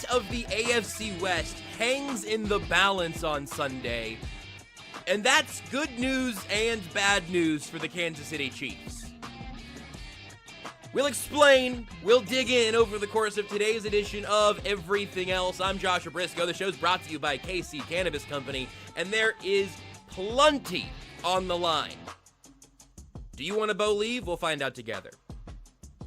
of the AFC West hangs in the balance on Sunday, and that's good news and bad news for the Kansas City Chiefs. We'll explain, we'll dig in over the course of today's edition of Everything Else. I'm Joshua Brisco. The show's brought to you by KC Cannabis Company, and there is plenty on the line. Do you want to believe? We'll find out together.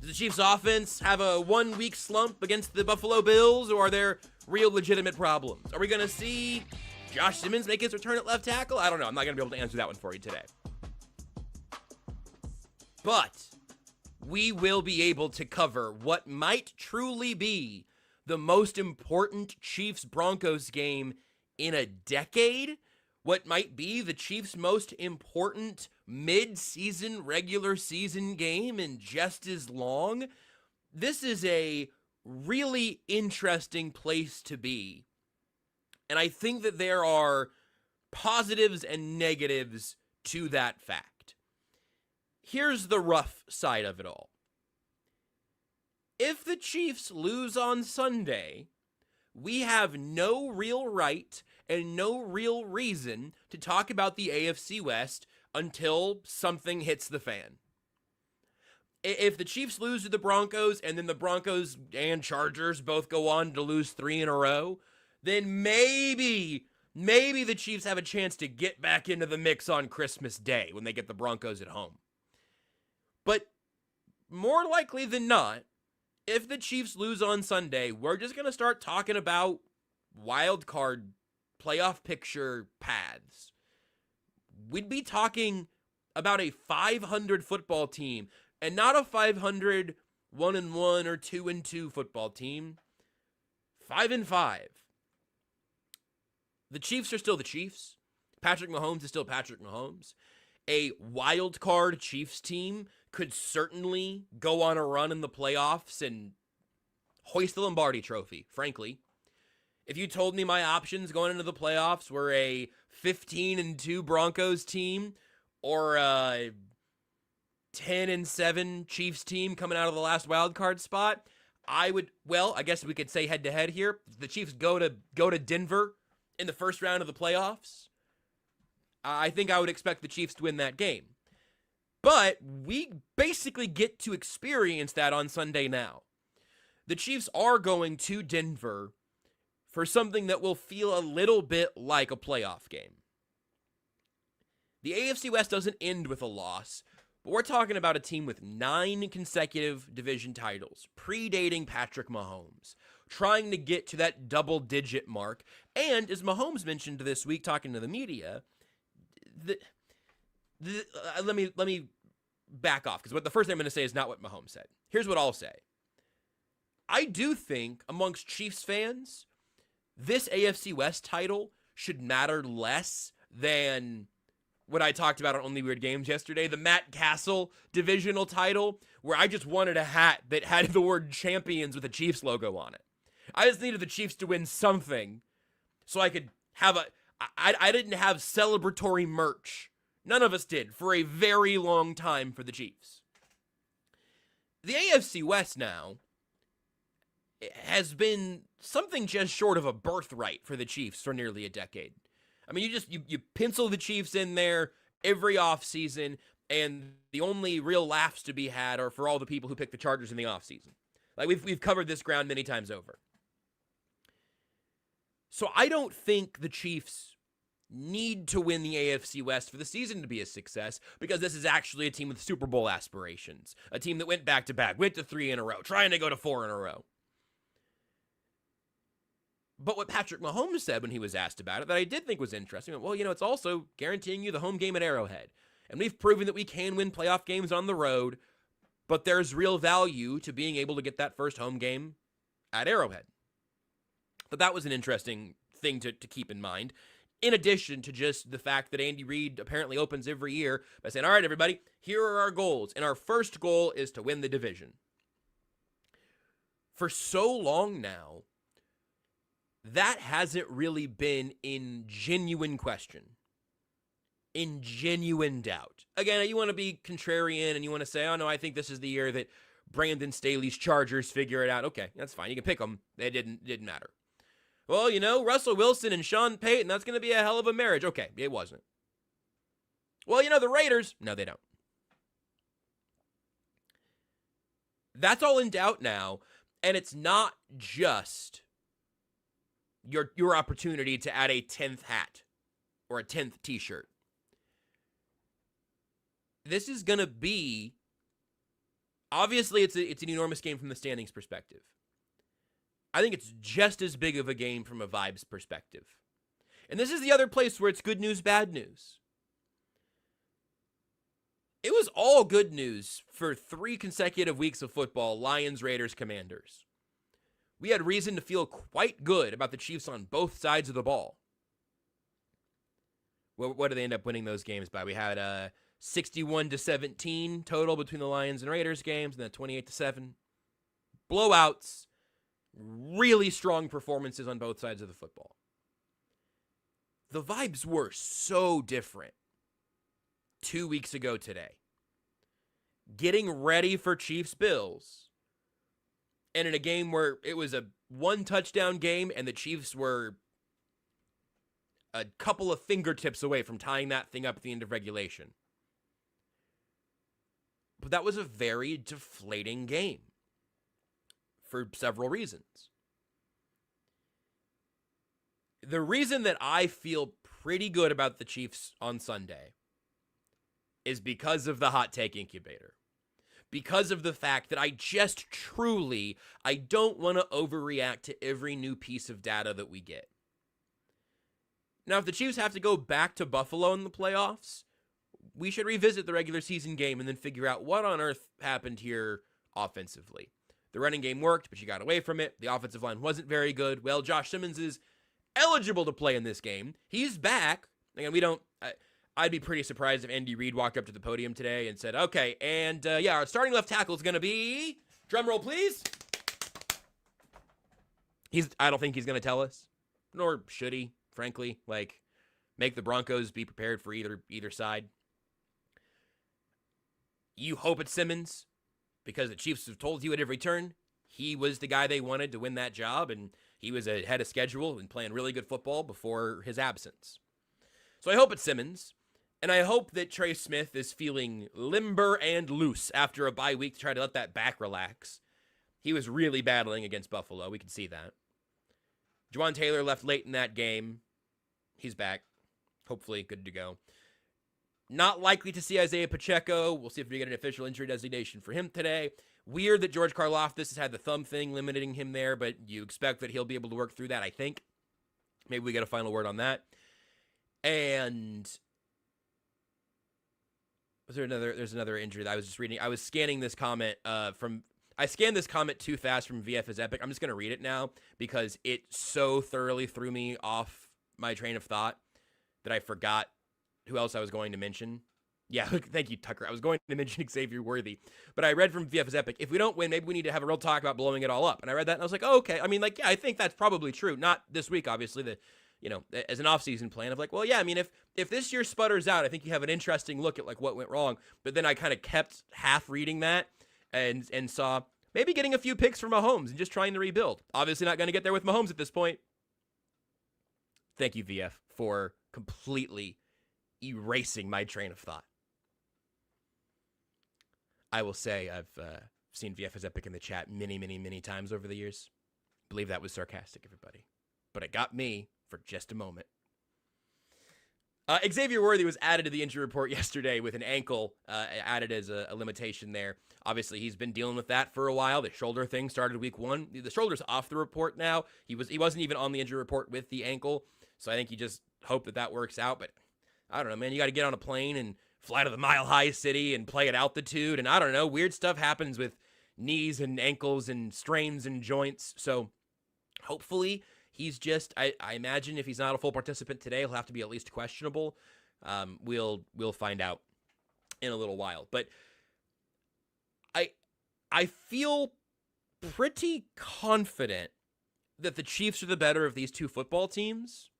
Does the Chiefs offense have a 1 week slump against the Buffalo Bills, or are there real legitimate problems? Are we going to see Josh Simmons make his return at left tackle? I don't know. I'm not going to be able to answer that one for you today. But we will be able to cover what might truly be the most important Chiefs-Broncos game in a decade, what might be the Chiefs' most important mid-season, regular season game in just as long. This is a really interesting place to be. And I think that there are positives and negatives to that fact. Here's the rough side of it all. If the Chiefs lose on Sunday, we have no real right and no real reason to talk about the AFC West until something hits the fan. If the Chiefs lose to the Broncos and then the Broncos and Chargers both go on to lose 3 in a row, then maybe the Chiefs have a chance to get back into the mix on Christmas Day when they get the Broncos at home. But more likely than not, if the Chiefs lose on Sunday, we're just going to start talking about wild card playoff picture paths. We'd be talking about a 500 football team and not a 500 1-1 or 2-2 football team. 5-5. The Chiefs are still the Chiefs. Patrick Mahomes is still Patrick Mahomes. A wild card Chiefs team could certainly go on a run in the playoffs and hoist the Lombardi trophy, frankly. If you told me my options going into the playoffs were a 15-2 Broncos team or a 10-7 Chiefs team coming out of the last wild card spot, I guess we could say head-to-head here. If the Chiefs go to Denver in the first round of the playoffs, I think I would expect the Chiefs to win that game. But we basically get to experience that on Sunday now. The Chiefs are going to Denver for something that will feel a little bit like a playoff game. The AFC West doesn't end with a loss, but we're talking about a team with 9 consecutive division titles, predating Patrick Mahomes, trying to get to that double-digit mark. And as Mahomes mentioned this week talking to the media, let me back off, because what the first thing I'm going to say is not what Mahomes said. Here's what I'll say. I do think amongst Chiefs fans, this AFC West title should matter less than what I talked about on Only Weird Games yesterday, the Matt Castle divisional title, where I just wanted a hat that had the word champions with a Chiefs logo on it. I just needed the Chiefs to win something so I could have I didn't have celebratory merch. None of us did for a very long time for the Chiefs. The AFC West now has been something just short of a birthright for the Chiefs for nearly a decade. I mean, you pencil the Chiefs in there every offseason, and the only real laughs to be had are for all the people who pick the Chargers in the offseason. Like, we've covered this ground many times over. So I don't think the Chiefs need to win the AFC West for the season to be a success, because this is actually a team with Super Bowl aspirations. A team that went back-to-back, went to 3 in a row, trying to go to 4 in a row. But what Patrick Mahomes said when he was asked about it, that I did think was interesting, well, it's also guaranteeing you the home game at Arrowhead. And we've proven that we can win playoff games on the road, but there's real value to being able to get that first home game at Arrowhead. But that was an interesting thing to keep in mind, in addition to just the fact that Andy Reid apparently opens every year by saying, all right, everybody, here are our goals. And our first goal is to win the division. For so long now, that hasn't really been in genuine question, in genuine doubt. Again, you want to be contrarian and you want to say, oh no, I think this is the year that Brandon Staley's Chargers figure it out. Okay, that's fine. You can pick them. It didn't matter. Well, Russell Wilson and Sean Payton, that's going to be a hell of a marriage. Okay, it wasn't. Well, the Raiders, no, they don't. That's all in doubt now, and it's not just your opportunity to add a 10th hat or a 10th t-shirt. This is going to be, obviously it's an enormous game from the standings perspective. I think it's just as big of a game from a vibes perspective. And this is the other place where it's good news, bad news. It was all good news for 3 consecutive weeks of football, Lions, Raiders, Commanders. We had reason to feel quite good about the Chiefs on both sides of the ball. What did they end up winning those games by? We had 61-17 total between the Lions and Raiders games, and then 28-7. Blowouts. Really strong performances on both sides of the football. The vibes were so different 2 weeks ago today. Getting ready for Chiefs-Bills, and in a game where it was a 1-touchdown game and the Chiefs were a couple of fingertips away from tying that thing up at the end of regulation. But that was a very deflating game for several reasons. The reason that I feel pretty good about the Chiefs on Sunday is because of the hot take incubator. Because of the fact that I don't want to overreact to every new piece of data that we get. Now, if the Chiefs have to go back to Buffalo in the playoffs, we should revisit the regular season game and then figure out what on earth happened here offensively. The running game worked, but you got away from it. The offensive line wasn't very good. Well, Josh Simmons is eligible to play in this game. He's back. Again, I'd be pretty surprised if Andy Reid walked up to the podium today and said, okay, and our starting left tackle is going to be, drum roll please. I don't think he's going to tell us, nor should he, frankly. Make the Broncos be prepared for either side. You hope it's Simmons, because the Chiefs have told you at every turn he was the guy they wanted to win that job, and he was ahead of schedule and playing really good football before his absence. So I hope it's Simmons, and I hope that Trey Smith is feeling limber and loose after a bye week to try to let that back relax. He was really battling against Buffalo. We can see that. Juwan Taylor left late in that game. He's back. Hopefully good to go. Not likely to see Isaiah Pacheco. We'll see if we get an official injury designation for him today. Weird that George Karlaftis has had the thumb thing limiting him there, but you expect that he'll be able to work through that, I think. Maybe we get a final word on that. And there's another injury that I was just reading. I was scanning this comment I scanned this comment too fast from VF is Epic. I'm just going to read it now because it so thoroughly threw me off my train of thought that I forgot who else I was going to mention. Yeah, thank you, Tucker. I was going to mention Xavier Worthy, but I read from VF is Epic. If we don't win, maybe we need to have a real talk about blowing it all up. And I read that and I was like, oh, okay. Yeah, I think that's probably true. Not this week, obviously. As an offseason plan of if this year sputters out, I think you have an interesting look at what went wrong. But then I kind of kept half reading that and saw maybe getting a few picks for Mahomes and just trying to rebuild. Obviously not going to get there with Mahomes at this point. Thank you, VF, for completely erasing my train of thought. I will say I've seen VF as Epic in the chat many, many, many times over the years. I believe that was sarcastic, everybody. But it got me for just a moment. Xavier Worthy was added to the injury report yesterday with an ankle added as a limitation there. Obviously, he's been dealing with that for a while. The shoulder thing started week 1. The shoulder's off the report now. He wasn't even on the injury report with the ankle. So I think you just hope that works out. But I don't know, man. You got to get on a plane and fly to the Mile High City and play at altitude. And I don't know, weird stuff happens with knees and ankles and strains and joints. So hopefully he's just, I imagine if he's not a full participant today, he'll have to be at least questionable. We'll find out in a little while. But I feel pretty confident that the Chiefs are the better of these two football teams.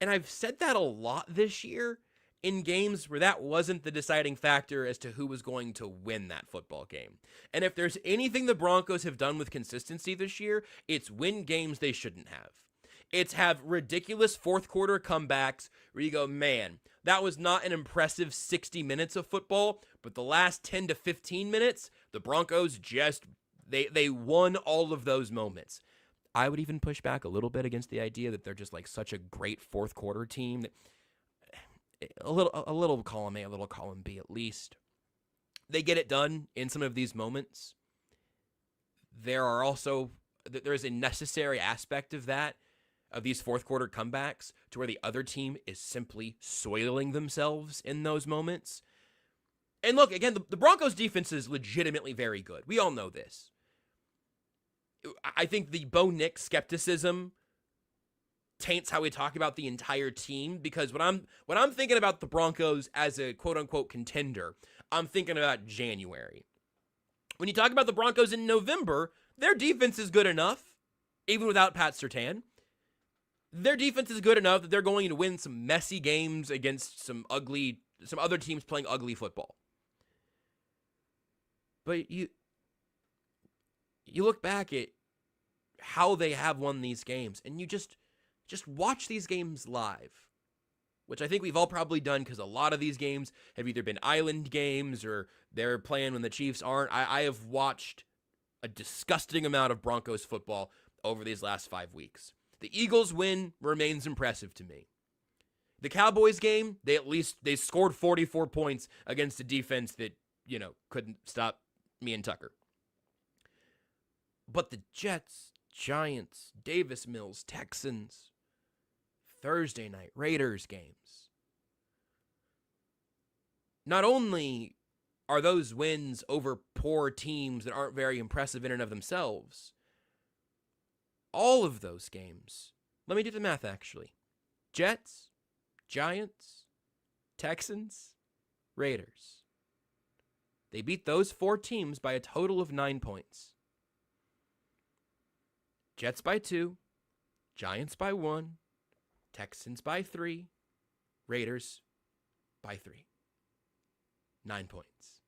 And I've said that a lot this year, in games where that wasn't the deciding factor as to who was going to win that football game. And if there's anything the Broncos have done with consistency this year, it's win games they shouldn't have. It's have ridiculous fourth quarter comebacks where you go, man, that was not an impressive 60 minutes of football, but the last 10 to 15 minutes, the Broncos just, they won all of those moments. I would even push back a little bit against the idea that they're just like such a great fourth quarter team. A little column A, a little column B at least. They get it done in some of these moments. There's a necessary aspect of that, of these fourth quarter comebacks, to where the other team is simply soiling themselves in those moments. And look, again, the Broncos defense is legitimately very good. We all know this. I think the Bo Nix skepticism taints how we talk about the entire team, because when I'm thinking about the Broncos as a quote-unquote contender, I'm thinking about January. When you talk about the Broncos in November, their defense is good enough, even without Pat Surtain. Their defense is good enough that they're going to win some messy games against some other teams playing ugly football. But you look back at how they have won these games, and you just watch these games live, which I think we've all probably done, because a lot of these games have either been island games or they're playing when the Chiefs aren't. I have watched a disgusting amount of Broncos football over these last 5 weeks. The Eagles win remains impressive to me. The Cowboys game, they scored 44 points against a defense that, couldn't stop me and Tucker. But the Jets, Giants, Davis Mills, Texans, Thursday night Raiders games. Not only are those wins over poor teams that aren't very impressive in and of themselves, all of those games, let me do the math actually. Jets, Giants, Texans, Raiders. They beat those 4 teams by a total of 9 points. Jets by 2, Giants by 1, Texans by 3, Raiders by 3. 9 points.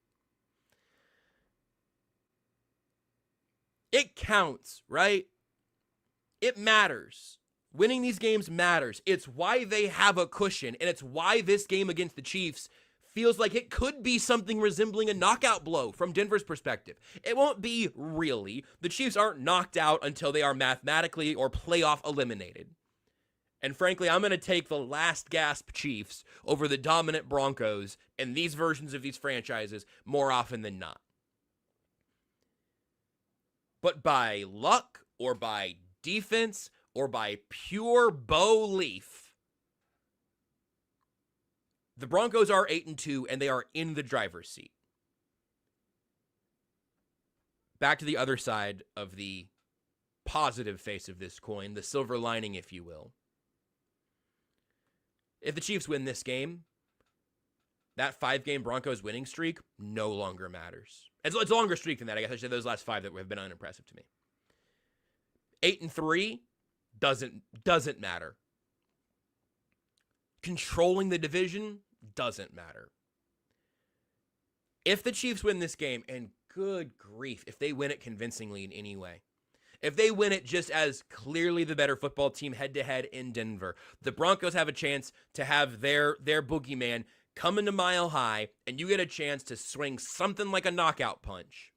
It counts, right? It matters. Winning these games matters. It's why they have a cushion, and it's why this game against the Chiefs feels like it could be something resembling a knockout blow from Denver's perspective. It won't be really. The Chiefs aren't knocked out until they are mathematically or playoff eliminated. And frankly, I'm going to take the last gasp Chiefs over the dominant Broncos in these versions of these franchises more often than not. But by luck or by defense or by pure belief, the Broncos are 8-2 and they are in the driver's seat. Back to the other side of the positive face of this coin, the silver lining, if you will. If the Chiefs win this game, that 5-game Broncos winning streak no longer matters. It's a longer streak than that. I guess I should say those last 5 that have been unimpressive to me. 8-3 doesn't matter. Controlling the division doesn't matter. If the Chiefs win this game, and good grief, if they win it convincingly in any way, if they win it just as clearly the better football team head-to-head in Denver, the Broncos have a chance to have their boogeyman come into Mile High, and you get a chance to swing something like a knockout punch.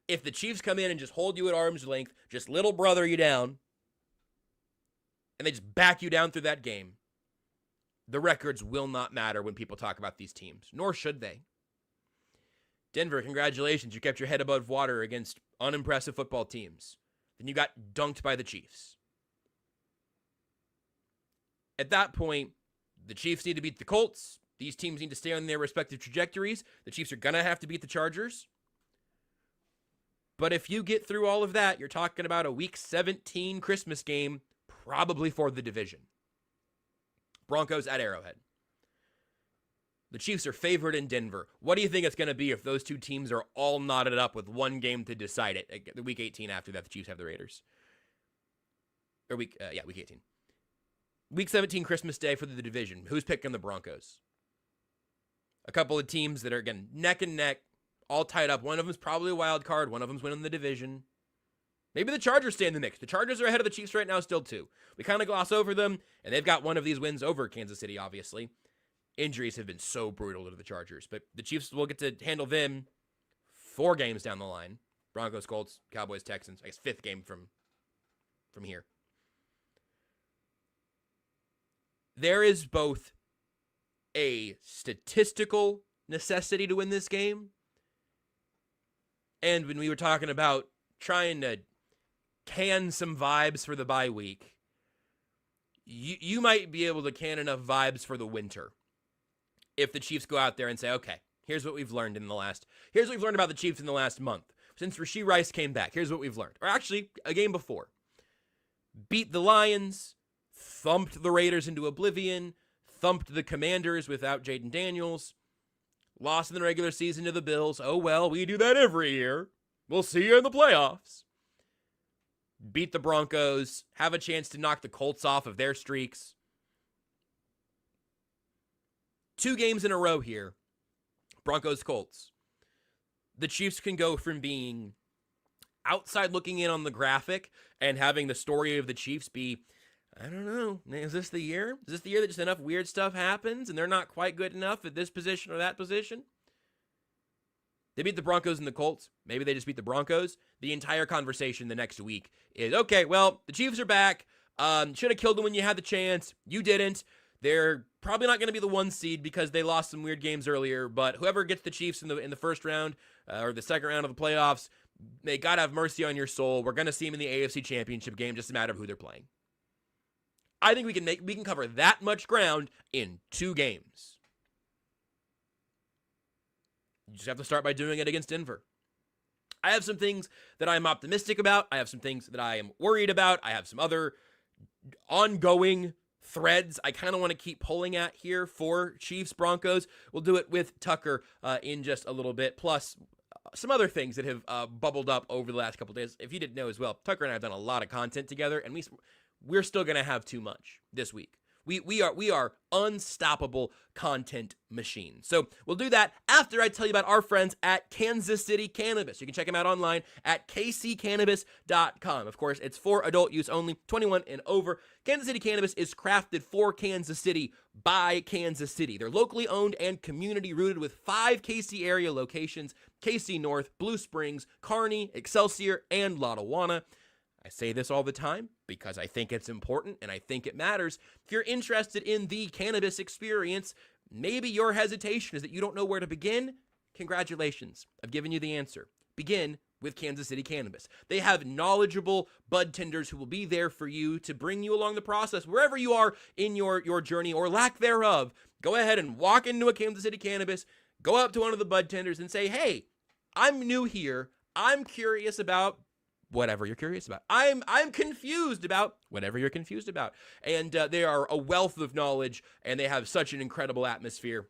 If the Chiefs come in and just hold you at arm's length, just little brother you down, and they just back you down through that game, the records will not matter when people talk about these teams, nor should they. Denver, congratulations. You kept your head above water against unimpressive football teams. Then you got dunked by the Chiefs. At that point, the Chiefs need to beat the Colts. These teams need to stay on their respective trajectories. The Chiefs are going to have to beat the Chargers. But if you get through all of that, you're talking about a Week 17 Christmas game, probably for the division. Broncos at Arrowhead. The Chiefs are favored in Denver. What do you think it's going to be if those two teams are all knotted up with one game to decide it? The Week 18 after that, the Chiefs have the Raiders. Or Week 18. Week 17, Christmas Day for the division. Who's picking the Broncos? a couple of teams that are, again, neck and neck, all tied up. One of them's probably a wild card. One of them's winning the division. Maybe the Chargers stay in the mix. The Chargers are ahead of the Chiefs right now still, too. We kind of gloss over them, and they've got one of these wins over Kansas City, obviously. Injuries have been so brutal to the Chargers, but the Chiefs will get to handle them 4 games down the line. Broncos, Colts, Cowboys, Texans. I guess 5th game from here. There is both a statistical necessity to win this game, and when we were talking about trying to can some vibes for the bye week, you might be able to can enough vibes for the winter if the Chiefs go out there and say, okay, here's what we've learned here's what we've learned about the Chiefs in the last month. Since Rashee Rice came back, here's what we've learned. Or actually, a game before. Beat the Lions, thumped the Raiders into oblivion, thumped the Commanders without Jaden Daniels, lost in the regular season to the Bills. Oh, well, we do that every year. We'll see you in the playoffs. Beat the Broncos, have a chance to knock the Colts off of their streaks. 2 games in a row here, Broncos-Colts. The Chiefs can go from being outside looking in on the graphic and having the story of the Chiefs be, I don't know, is this the year? Is this the year that just enough weird stuff happens and they're not quite good enough at this position or that position? They beat the Broncos and the Colts. Maybe they just beat the Broncos. The entire conversation the next week is, okay, well, the Chiefs are back. Should have killed them when you had the chance. You didn't. They're probably not going to be the 1 seed because they lost some weird games earlier, but whoever gets the Chiefs in the first round or the second round of the playoffs, may God have mercy on your soul. We're going to see them in the AFC Championship game, just a matter of who they're playing. I think we can cover that much ground in 2 games. You just have to start by doing it against Denver. I have some things that I'm optimistic about. I have some things that I am worried about. I have some other ongoing threads I kind of want to keep pulling at here for Chiefs Broncos. We'll do it with Tucker in just a little bit, plus some other things that have bubbled up over the last couple days. If you didn't know as well, Tucker and I have done a lot of content together, and we're still going to have too much this week. We are unstoppable content machines. So we'll do that after I tell you about our friends at Kansas City Cannabis. You can check them out online at kccannabis.com. Of course, it's for adult use only, 21 and over. Kansas City Cannabis is crafted for Kansas City by Kansas City. They're locally owned and community rooted with 5 KC area locations: KC North, Blue Springs, Kearney, Excelsior, and Lottawanna. I say this all the time because I think it's important and I think it matters. If you're interested in the cannabis experience, maybe your hesitation is that you don't know where to begin. Congratulations. I've given you the answer. Begin with Kansas City Cannabis. They have knowledgeable bud tenders who will be there for you to bring you along the process wherever you are in your journey or lack thereof. Go ahead and walk into a Kansas City Cannabis, go up to one of the bud tenders and say, hey, I'm new here. I'm curious about whatever you're curious about. I'm confused about whatever you're confused about. And they are a wealth of knowledge, and they have such an incredible atmosphere.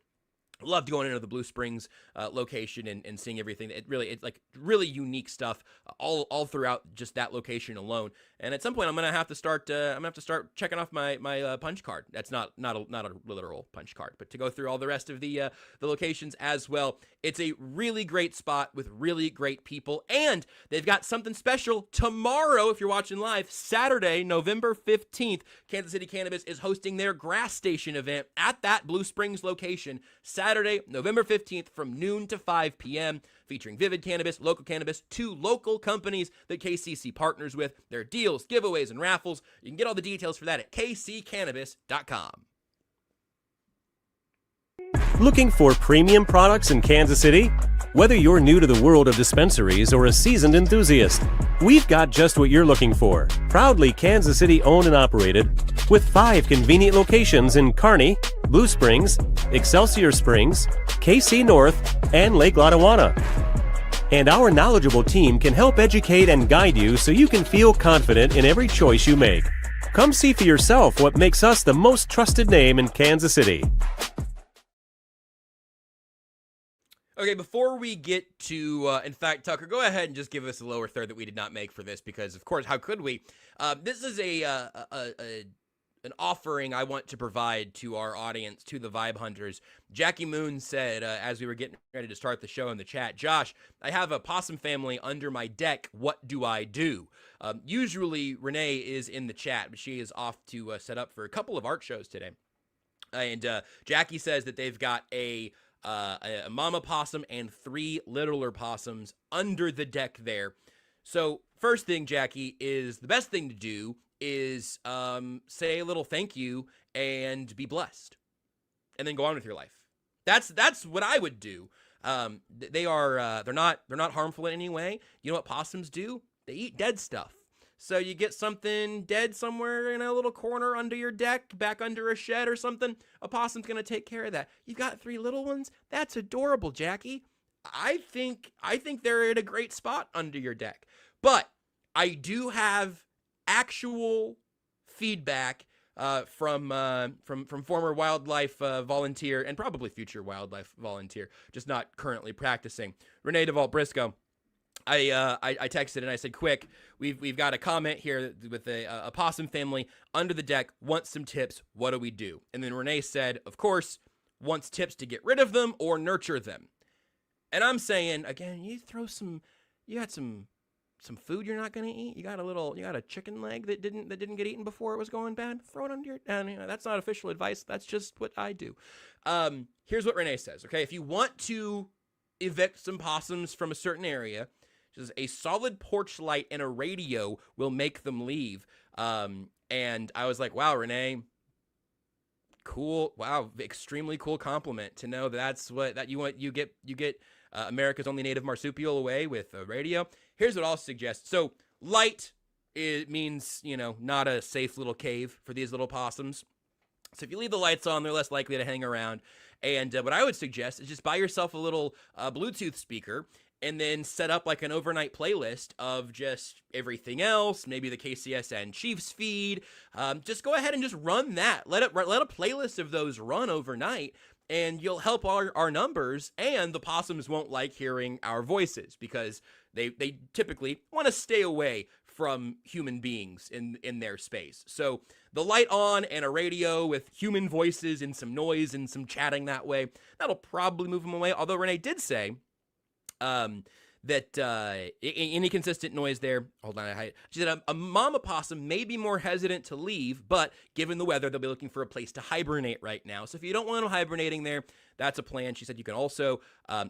Loved going into the Blue Springs location and seeing everything. It's like really unique stuff all throughout just that location alone. And at some point, I'm gonna have to start checking off my punch card. That's not a literal punch card, but to go through all the rest of the locations as well. It's a really great spot with really great people, and they've got something special tomorrow. If you're watching live, Saturday, November 15th, Kansas City Cannabis is hosting their Grass Station event at that Blue Springs location. Saturday, November 15th from noon to 5 p.m., featuring Vivid Cannabis, Local Cannabis, 2 local companies that KCC partners with. There are deals, giveaways, and raffles. You can get all the details for that at kccannabis.com. Looking for premium products in Kansas City? Whether you're new to the world of dispensaries or a seasoned enthusiast, we've got just what you're looking for. Proudly Kansas City owned and operated, with 5 convenient locations in Kearney, Blue Springs, Excelsior Springs, KC North, and Lake Lottawanna. And our knowledgeable team can help educate and guide you so you can feel confident in every choice you make. Come see for yourself what makes us the most trusted name in Kansas City. Okay, before we get to, in fact, Tucker, go ahead and just give us a lower third that we did not make for this because, of course, how could we? This is a an offering I want to provide to our audience, to the Vibe Hunters. Jackie Moon said, as we were getting ready to start the show in the chat, Josh, I have a possum family under my deck. What do I do? Usually Renee is in the chat, but she is off to set up for a couple of art shows today. And Jackie says that they've got a mama possum and 3 littler possums under the deck there. So first thing, Jackie, is the best thing to do is say a little thank you and be blessed, and then go on with your life. That's what I would do. They're not harmful in any way. You know what possums do? They eat dead stuff. So you get something dead somewhere in a little corner under your deck, back under a shed or something, a possum's going to take care of that. You've got 3 little ones? That's adorable, Jackie. I think they're in a great spot under your deck. But I do have actual feedback from former wildlife volunteer and probably future wildlife volunteer, just not currently practicing. Renee DeVault Brisco. I texted and I said, quick, we've got a comment here with a possum family under the deck, wants some tips. What do we do? And then Renee said, of course, wants tips to get rid of them or nurture them. And I'm saying, again, you got some food you're not going to eat. You got a chicken leg that didn't get eaten before it was going bad. Throw it under your, and that's not official advice. That's just what I do. Here's what Renee says. Okay. If you want to evict some possums from a certain area, just a solid porch light and a radio will make them leave. And I was like, wow, Renee, cool. Wow. Extremely cool compliment to know that's what you get America's only native marsupial away with a radio. Here's what I'll suggest. So light, it means, not a safe little cave for these little possums. So if you leave the lights on, they're less likely to hang around. And what I would suggest is just buy yourself a little Bluetooth speaker and then set up like an overnight playlist of just everything else, maybe the KCSN Chiefs feed. Just go ahead and just run that. Let a playlist of those run overnight, and you'll help our numbers, and the possums won't like hearing our voices because they typically want to stay away from human beings in their space. So the light on and a radio with human voices and some noise and some chatting that way, that'll probably move them away. Although Renee did say that any consistent noise there, hold on, she said a mama possum may be more hesitant to leave, but given the weather, they'll be looking for a place to hibernate right now. So if you don't want them hibernating there, that's a plan. She said you can also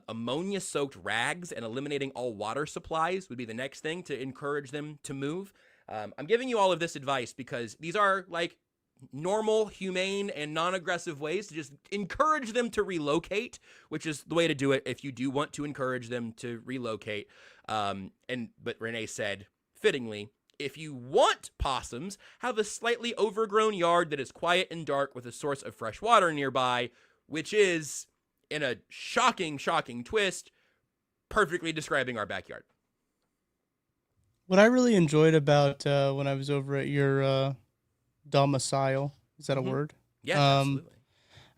ammonia-soaked rags and eliminating all water supplies would be the next thing to encourage them to move. I'm giving you all of this advice because these are like normal, humane, and non-aggressive ways to just encourage them to relocate, which is the way to do it if you do want to encourage them to relocate. But Renee said, fittingly, if you want possums, have a slightly overgrown yard that is quiet and dark with a source of fresh water nearby, which is, in a shocking twist, perfectly describing our backyard. What I really enjoyed about when I was over at your domicile, is that a word? Yeah, absolutely.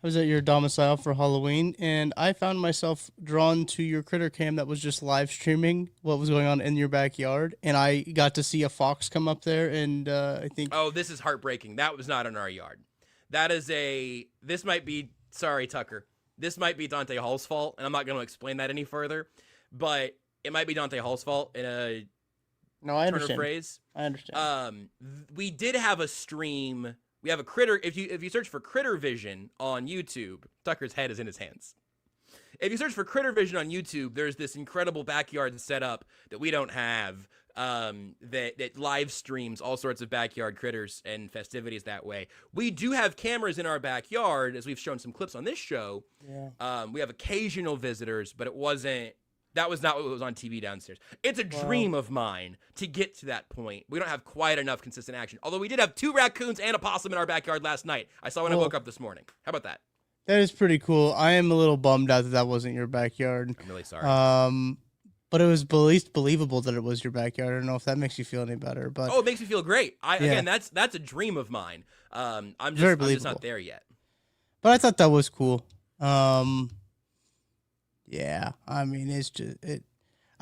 I was at your domicile for Halloween, and I found myself drawn to your critter cam that was just live streaming what was going on in your backyard, and I got to see a fox come up there, and I think... Oh, this is heartbreaking. That was not in our yard. This might be, sorry, Tucker, this might be Dante Hall's fault, and I'm not going to explain that any further, but it might be Dante Hall's fault in a... No, I understand. Turn of phrase. I understand. We did have a stream. We have a critter. If you search for Critter Vision on YouTube, Tucker's head is in his hands. If you search for Critter Vision on YouTube, there's this incredible backyard setup that we don't have. That live streams all sorts of backyard critters and festivities that way. We do have cameras in our backyard, as we've shown some clips on this show. Yeah. We have occasional visitors, but that was not what was on TV downstairs. It's a dream of mine to get to that point. We don't have quite enough consistent action. Although we did have 2 raccoons and a possum in our backyard last night. I saw when I woke up this morning. How about that? That is pretty cool. I am a little bummed out that wasn't your backyard. I'm really sorry. But it was at least believable that it was your backyard. I don't know if that makes you feel any better. But it makes me feel great. Again, that's a dream of mine. I'm just not there yet. But I thought that was cool. Yeah, I mean, it's just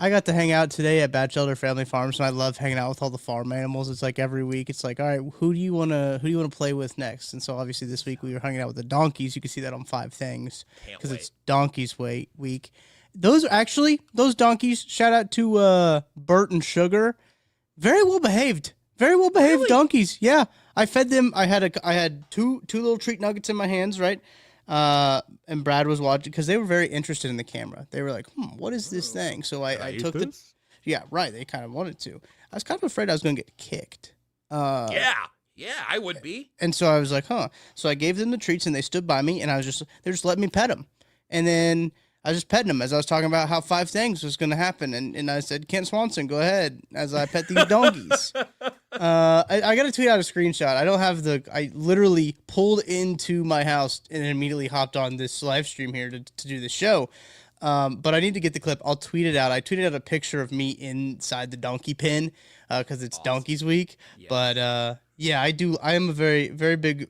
I got to hang out today at Batchelder Family Farms, and I love hanging out with all the farm animals. It's like every week, it's like, all right, who do you wanna play with next? And so obviously this week we were hanging out with the donkeys. You can see that on 5 Things because it's Donkeys Week. Those donkeys. Shout out to Bert and Sugar. Very well behaved. Really? Donkeys. Yeah, I fed them. I had two little treat nuggets in my hands, right? And Brad was watching because they were very interested in the camera. They were like, what is this thing? So I took this. Yeah, right. They kind of wanted to. I was kind of afraid I was going to get kicked. Yeah, I would be. And so I was like, So I gave them the treats and they stood by me and they're just letting me pet them. And then I was just petting them as I was talking about how 5 Things was going to happen. And I said, Kent Swanson, go ahead as I pet these donkeys. I got to tweet out a screenshot. I literally pulled into my house and immediately hopped on this live stream here to do the show. But I need to get the clip. I'll tweet it out. I tweeted out a picture of me inside the donkey pen because it's awesome. Donkeys Week. Yes. But yeah, I am a very, very big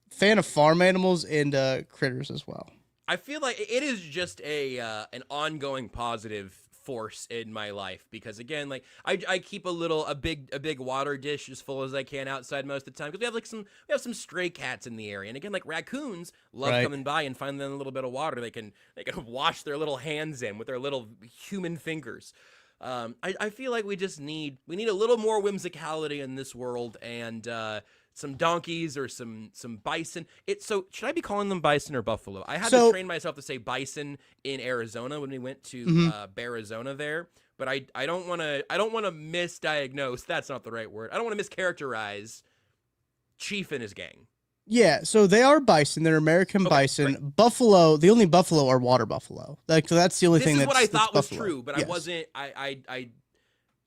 fan of farm animals and critters as well. I feel like it is just an ongoing positive force in my life because again, like I keep a big water dish as full as I can outside most of the time because we have some stray cats in the area, and again, like raccoons love coming by and finding them a little bit of water they can wash their little hands in with their little human fingers. I feel like we need a little more whimsicality in this world, and some donkeys or some bison. So should I be calling them bison or buffalo? I had to train myself to say bison in Arizona when we went to Bearizona there, but I don't want to misdiagnose. That's not the right word. I don't want to mischaracterize Chief and his gang. Yeah, so they are bison. They're American bison. Right. Buffalo, the only buffalo are water buffalo. Like, so that's the only thing. This is what I thought was true, but yes. I wasn't.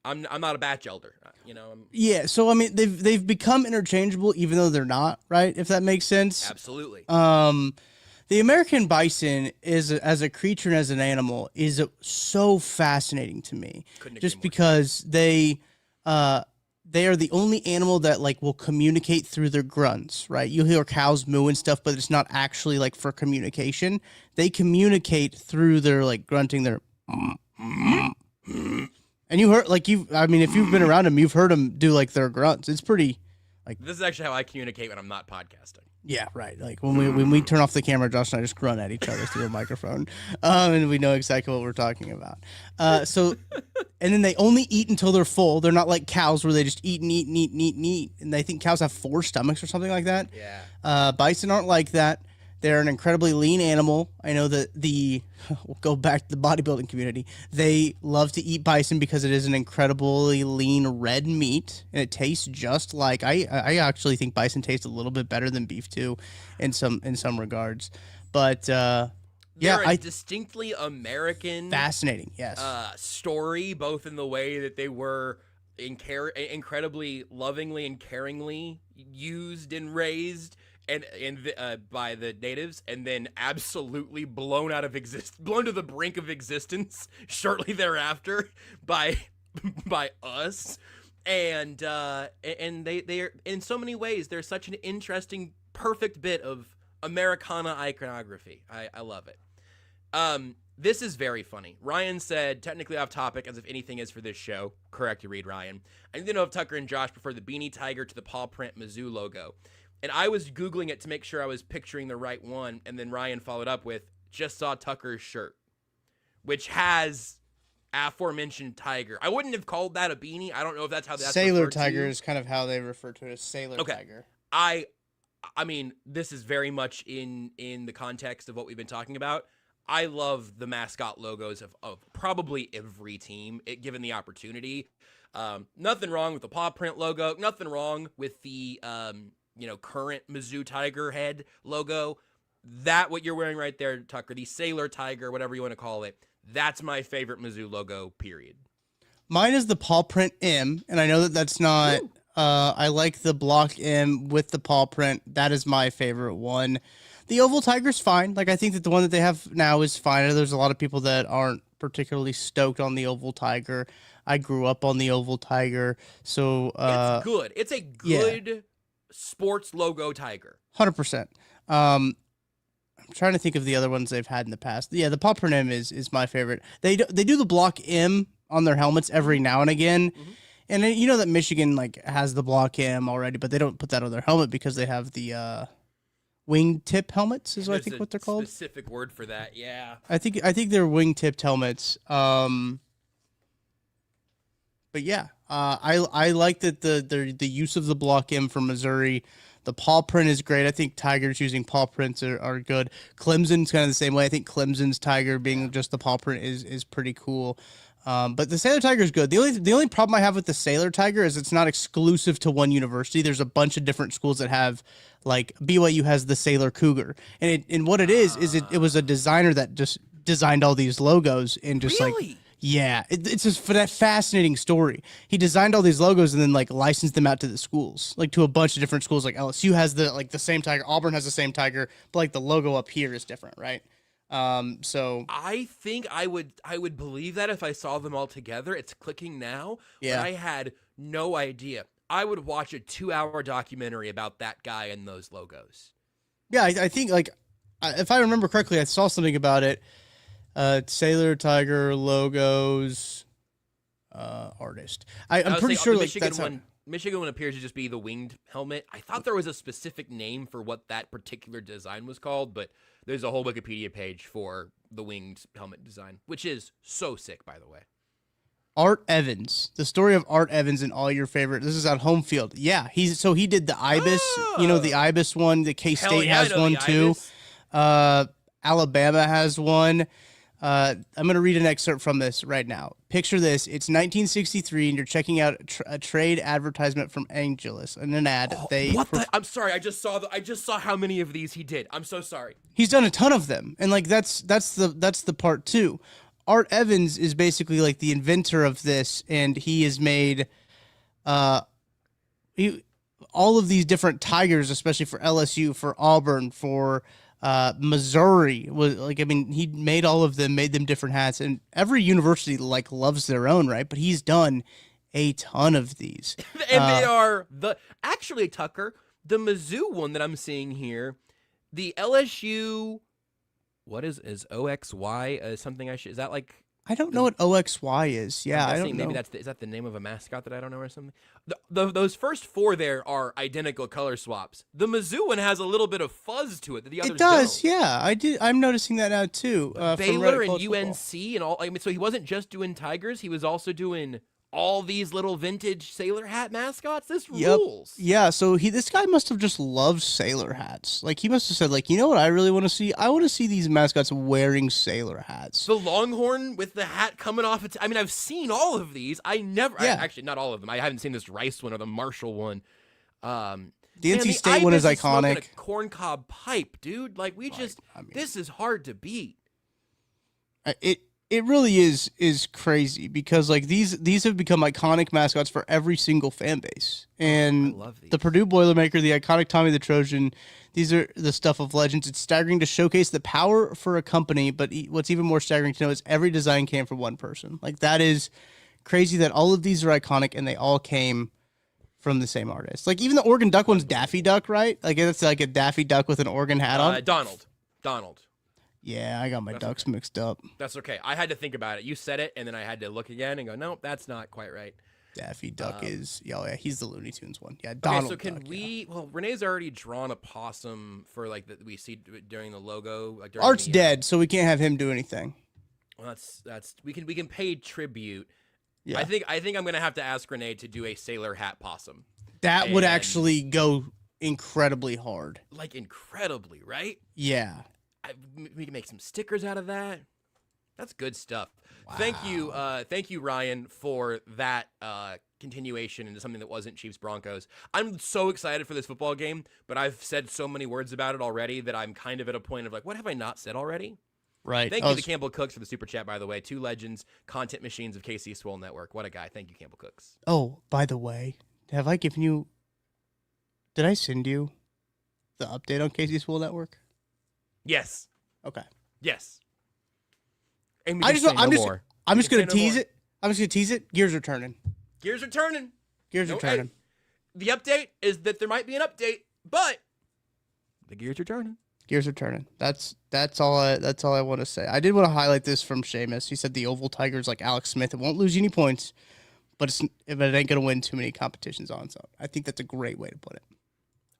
I'm not a batch elder, you know. Yeah, so I mean, they've become interchangeable, even though they're not, right? If that makes sense. Absolutely. The American bison as a creature and as an animal is so fascinating to me, just because they are the only animal that like will communicate through their grunts, right? You'll hear cows moo and stuff, but it's not actually like for communication. They communicate through their like grunting, their. And you heard, like, if you've been around them, you've heard them do, like, their grunts. It's pretty, like... This is actually how I communicate when I'm not podcasting. Yeah, right. Like, when we turn off the camera, Josh and I just grunt at each other through a microphone. And we know exactly what we're talking about. And then they only eat until they're full. They're not like cows where they just eat and eat and eat and eat and eat. And I think cows have 4 stomachs or something like that. Yeah. Bison aren't like that. They're an incredibly lean animal. I know that we'll go back to the bodybuilding community. They love to eat bison because it is an incredibly lean red meat, and it tastes just like I actually think bison tastes a little bit better than beef too, in some regards. But they're a distinctly American, fascinating, yes, story, both in the way that they were incredibly lovingly and caringly used and raised. And by the natives, and then absolutely blown to the brink of existence shortly thereafter by us, and they are in so many ways they're such an interesting, perfect bit of Americana iconography. I love it. This is very funny. Ryan said, technically off topic, as if anything is for this show. Correct, you read, Ryan. I need to know if Tucker and Josh prefer the beanie tiger to the paw print Mizzou logo. And I was Googling it to make sure I was picturing the right one, and then Ryan followed up with, just saw Tucker's shirt, which has aforementioned tiger. I wouldn't have called that a beanie. I don't know if that's how that's Sailor tiger is kind of how they refer to it as sailor tiger. I mean, this is very much in the context of what we've been talking about. I love the mascot logos of probably every team, given the opportunity. Nothing wrong with the paw print logo. Nothing wrong with the current Mizzou Tiger head logo. That what you're wearing right there, Tucker, the Sailor Tiger, whatever you want to call it. That's my favorite Mizzou logo, period. Mine is the paw print M, and I know that's not. I like the block M with the paw print. That is my favorite one. The oval tiger's fine. Like, I think that the one that they have now is fine. I know there's a lot of people that aren't particularly stoked on the oval tiger. I grew up on the oval tiger, so it's good. It's a good sports logo tiger. 100%. I'm trying to think of the other ones they've had in the past. Yeah, the paw print M is my favorite. They do the block M on their helmets every now and again. Mhm. And you know that Michigan like has the block M already, but they don't put that on their helmet because they have the wingtip helmets is I There's think a what they're called. Specific word for that. Yeah. I think they're wingtipped helmets. But yeah, I like that the use of the block M for Missouri. The paw print is great. I think Tigers using paw prints are good. Clemson's kind of the same way. I think Clemson's Tiger being just the paw print is pretty cool. But the Sailor Tiger is good. The only problem I have with the Sailor Tiger is it's not exclusive to one university. There's a bunch of different schools that have, like BYU has the Sailor Cougar, and what it is it was a designer that just designed all these logos and just Really? like. Yeah, it's just for that fascinating story. He designed all these logos and then like licensed them out to the schools, like to a bunch of different schools. Like LSU has the same tiger, Auburn has the same tiger, but like the logo up here is different, right? So I think I would believe that if I saw them all together. It's clicking now. Yeah. But I had no idea. I would watch a 2-hour documentary about that guy and those logos. yeah, I think like if I remember correctly, I saw something about it. Sailor Tiger logos, artist. I'm pretty sure like Michigan that's how, one. Michigan one appears to just be the winged helmet. I thought there was a specific name for what that particular design was called, but there's a whole Wikipedia page for the winged helmet design, which is so sick, by the way. Art Evans, the story of Art Evans and all your favorite. This is on Home Field. Yeah, he did the Ibis. You know the Ibis one. The K State has one too. Alabama has one. I'm going to read an excerpt from this right now. Picture this. It's 1963, and you're checking out a trade advertisement from Angelus. And an ad. I'm sorry. I just saw how many of these he did. I'm so sorry. He's done a ton of them. And like that's the part too. Art Evans is basically like the inventor of this, and he has made all of these different tigers, especially for LSU, for Auburn, for Missouri. Was like, I mean, he made all of them, made them different hats, and every university like loves their own, right? But he's done a ton of these. And they are actually, Tucker, the Mizzou one that I'm seeing here, the LSU. What is OXY? Something is that like? I don't know what OXY is. Yeah, I don't know. Maybe is that the name of a mascot that I don't know or something? Those first four there are identical color swaps. The Mizzou one has a little bit of fuzz to it that the others It does, don't. yeah. I'm noticing that now too. Baylor and UNC and all. I mean, so he wasn't just doing Tigers; he was also doing all these little vintage sailor hat mascots. This rules. Yeah, so this guy must have just loved sailor hats. Like he must have said, like, you know what I really want to see? I want to see these mascots wearing sailor hats. The Longhorn with the hat coming off. I mean, I've seen all of these. Actually, not all of them. I haven't seen this Rice one or the Marshall one. The NC State one is iconic. A corncob pipe, dude. Like this is hard to beat. It really is crazy because like these have become iconic mascots for every single fan base. And I love these. The Purdue Boilermaker, the iconic Tommy the Trojan, these are the stuff of legends. It's staggering to showcase the power for a company, but what's even more staggering to know is every design came from one person. Like that is crazy that all of these are iconic and they all came from the same artist. Like even the Oregon Duck one's Daffy Duck, right? Like it's like a Daffy Duck with an Oregon hat on. Donald. Yeah, I got my ducks mixed up. That's okay. I had to think about it. You said it, and then I had to look again and go, no, that's not quite right. Daffy Duck yeah, he's the Looney Tunes one. Yeah, Donald. Okay, so can Duck, we? Yeah. Well, Renee's already drawn a possum for like that we see during the logo. Like Art's dead, so we can't have him do anything. Well, that's we can pay tribute. Yeah. I think I'm gonna have to ask Renee to do a sailor hat possum. That would actually go incredibly hard. Like incredibly, right? Yeah. We can make some stickers out of that. That's good stuff. Wow. Thank you, Ryan, for that continuation into something that wasn't Chiefs Broncos. I'm so excited for this football game, but I've said so many words about it already that I'm kind of at a point of like, what have I not said already? Right. Thank you to Campbell Cooks for the super chat, by the way. 2 legends, content machines of KC Swole Network. What a guy. Thank you, Campbell Cooks. Oh, by the way, have I given you? Did I send you the update on KC Swole Network? Yes. Okay. Yes. I'm just gonna tease it. I'm just gonna tease it. Gears are turning. Gears are turning. Gears are turning. Hey, the update is that there might be an update, but the gears are turning. Gears are turning. That's all I want to say. I did want to highlight this from Seamus. He said the oval tiger's like Alex Smith. It won't lose you any points, but it ain't gonna win too many competitions on its own. I think that's a great way to put it.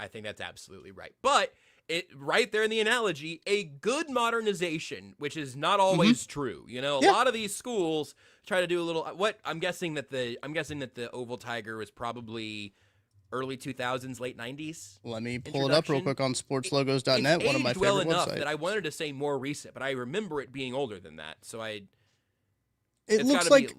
I think that's absolutely right. But it right there in the analogy, a good modernization, which is not always true. You know, a lot of these schools try to do a little. What I'm guessing that the oval tiger was probably early 2000s, late 90s. Let me pull it up real quick on sportslogos.net, one of my favorite enough websites. That I wanted to say more recent, but I remember it being older than that. So it looks like.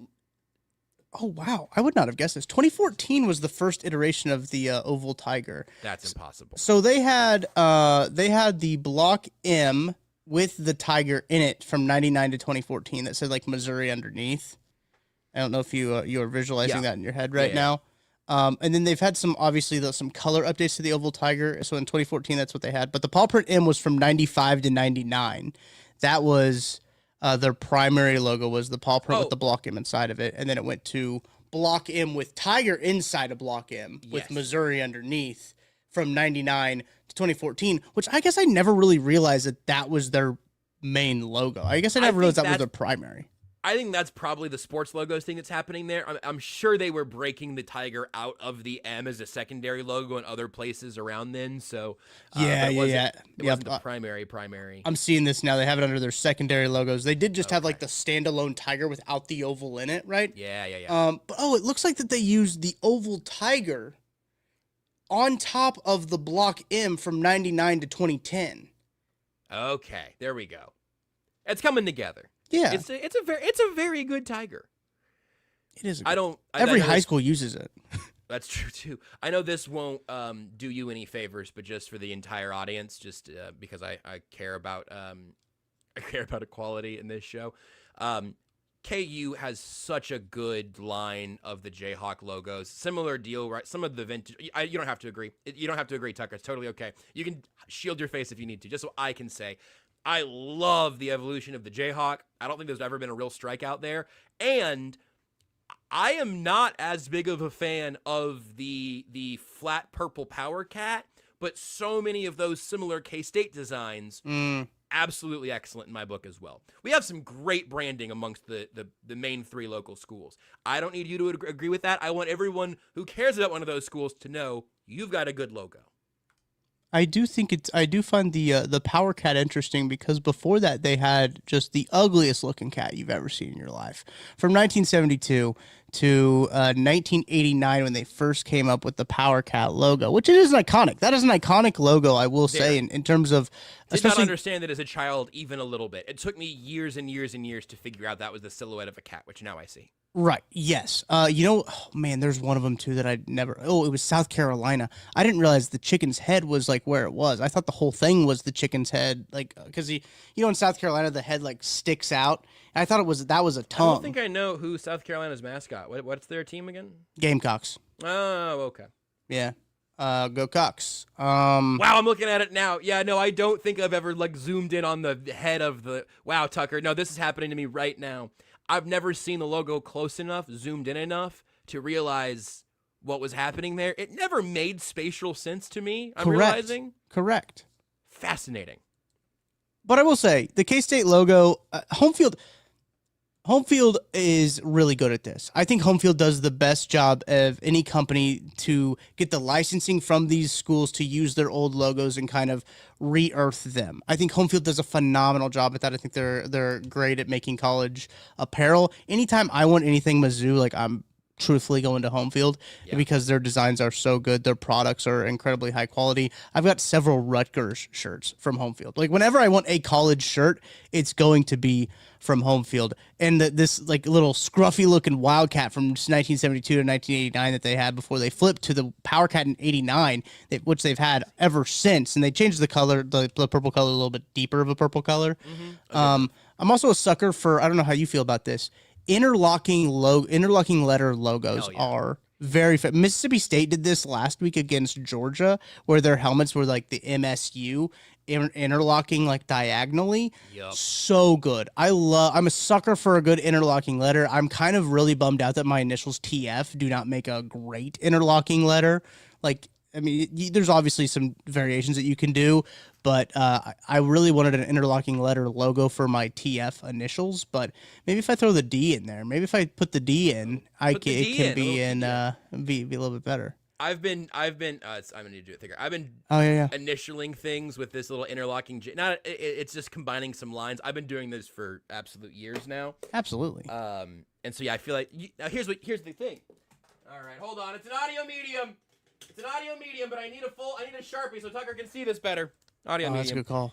Oh wow! I would not have guessed this. 2014 was the first iteration of the oval tiger. That's impossible. So they had the block M with the tiger in it from 99 to 2014 that said like Missouri underneath. I don't know if you are visualizing that in your head right now. And then they've had some color updates to the oval tiger. So in 2014, that's what they had. But the paw print M was from 95 to 99. That was their primary logo was the paw print with the block M inside of it. And then it went to block M with tiger inside of block M with Missouri underneath from 99 to 2014, which I guess I never really realized that was their main logo. I guess I never realized that was their primary. I think that's probably the sports logos thing that's happening there. I'm sure they were breaking the tiger out of the M as a secondary logo in other places around then. So it wasn't the primary. I'm seeing this now. They have it under their secondary logos. They did just have like the standalone tiger without the oval in it, right? Yeah. But it looks like that they used the oval tiger on top of the block M from 99 to 2010. Okay, there we go. It's coming together. Yeah, it's a very good tiger. It is. Every high school uses it. That's true too. I know this won't do you any favors, but just for the entire audience, just because I care about equality in this show. KU has such a good line of the Jayhawk logos. Similar deal, right? Some of the vintage. You don't have to agree. You don't have to agree, Tucker. It's totally okay. You can shield your face if you need to, just so I can say. I love the evolution of the Jayhawk. I don't think there's ever been a real strikeout there. And I am not as big of a fan of the flat purple Power Cat, but so many of those similar K-State designs, absolutely excellent in my book as well. We have some great branding amongst the main three local schools. I don't need you to agree with that. I want everyone who cares about one of those schools to know you've got a good logo. I do find the Power Cat interesting because before that they had just the ugliest looking cat you've ever seen in your life. From 1972 to 1989 when they first came up with the Power Cat logo, which it is iconic. That is an iconic logo, I will say, in terms of... Did not understand it as a child even a little bit. It took me years and years and years to figure out that was the silhouette of a cat, which now I see. Right. Yes. There's one of them too that I'd never. Oh, it was South Carolina. I didn't realize the chicken's head was like where it was. I thought the whole thing was the chicken's head, like because in South Carolina the head like sticks out. And I thought that was a tongue. I don't think I know who South Carolina's mascot. What's their team again? Gamecocks. Oh, okay. Yeah. Go Cocks. Wow, I'm looking at it now. Yeah, no, I don't think I've ever like zoomed in on the head of the. Wow, Tucker. No, this is happening to me right now. I've never seen the logo close enough, zoomed in enough to realize what was happening there. It never made spatial sense to me. I'm realizing. Correct. Fascinating. But I will say, the K-State logo, Home field is really good at this. I think Home Field does the best job of any company to get the licensing from these schools to use their old logos and kind of re-earth them. I think Home Field does a phenomenal job at that. I think they're great at making college apparel. Anytime I want anything Mizzou, like I'm truthfully going to Home Field because their designs are so good. Their products are incredibly high quality. I've got several Rutgers shirts from Home Field. Like whenever I want a college shirt, it's going to be from Home Field. And this like little scruffy looking Wildcat from 1972 to 1989 that they had before they flipped to the Power Cat in 89, which they've had ever since. And they changed the color, the purple color, a little bit deeper of a purple color. Mm-hmm. Okay. I'm also a sucker for, I don't know how you feel about this, interlocking letter logos are very Mississippi State did this last week against Georgia, where their helmets were like the MSU interlocking like diagonally. Yep. So good. I'm a sucker for a good interlocking letter. I'm kind of really bummed out that my initials TF do not make a great interlocking letter. Like I mean, there's obviously some variations that you can do, but I really wanted an interlocking letter logo for my TF initials. But maybe if I throw the D in there, maybe if I put the D in, it can be be a little bit better. I'm gonna need to do it thicker. I've been initialing things with this little interlocking. It's just combining some lines. I've been doing this for absolute years now. Absolutely. And so yeah, I feel like now here's the thing. All right, hold on. It's an audio medium. But I need a Sharpie so Tucker can see this better. Audio medium. That's a good call.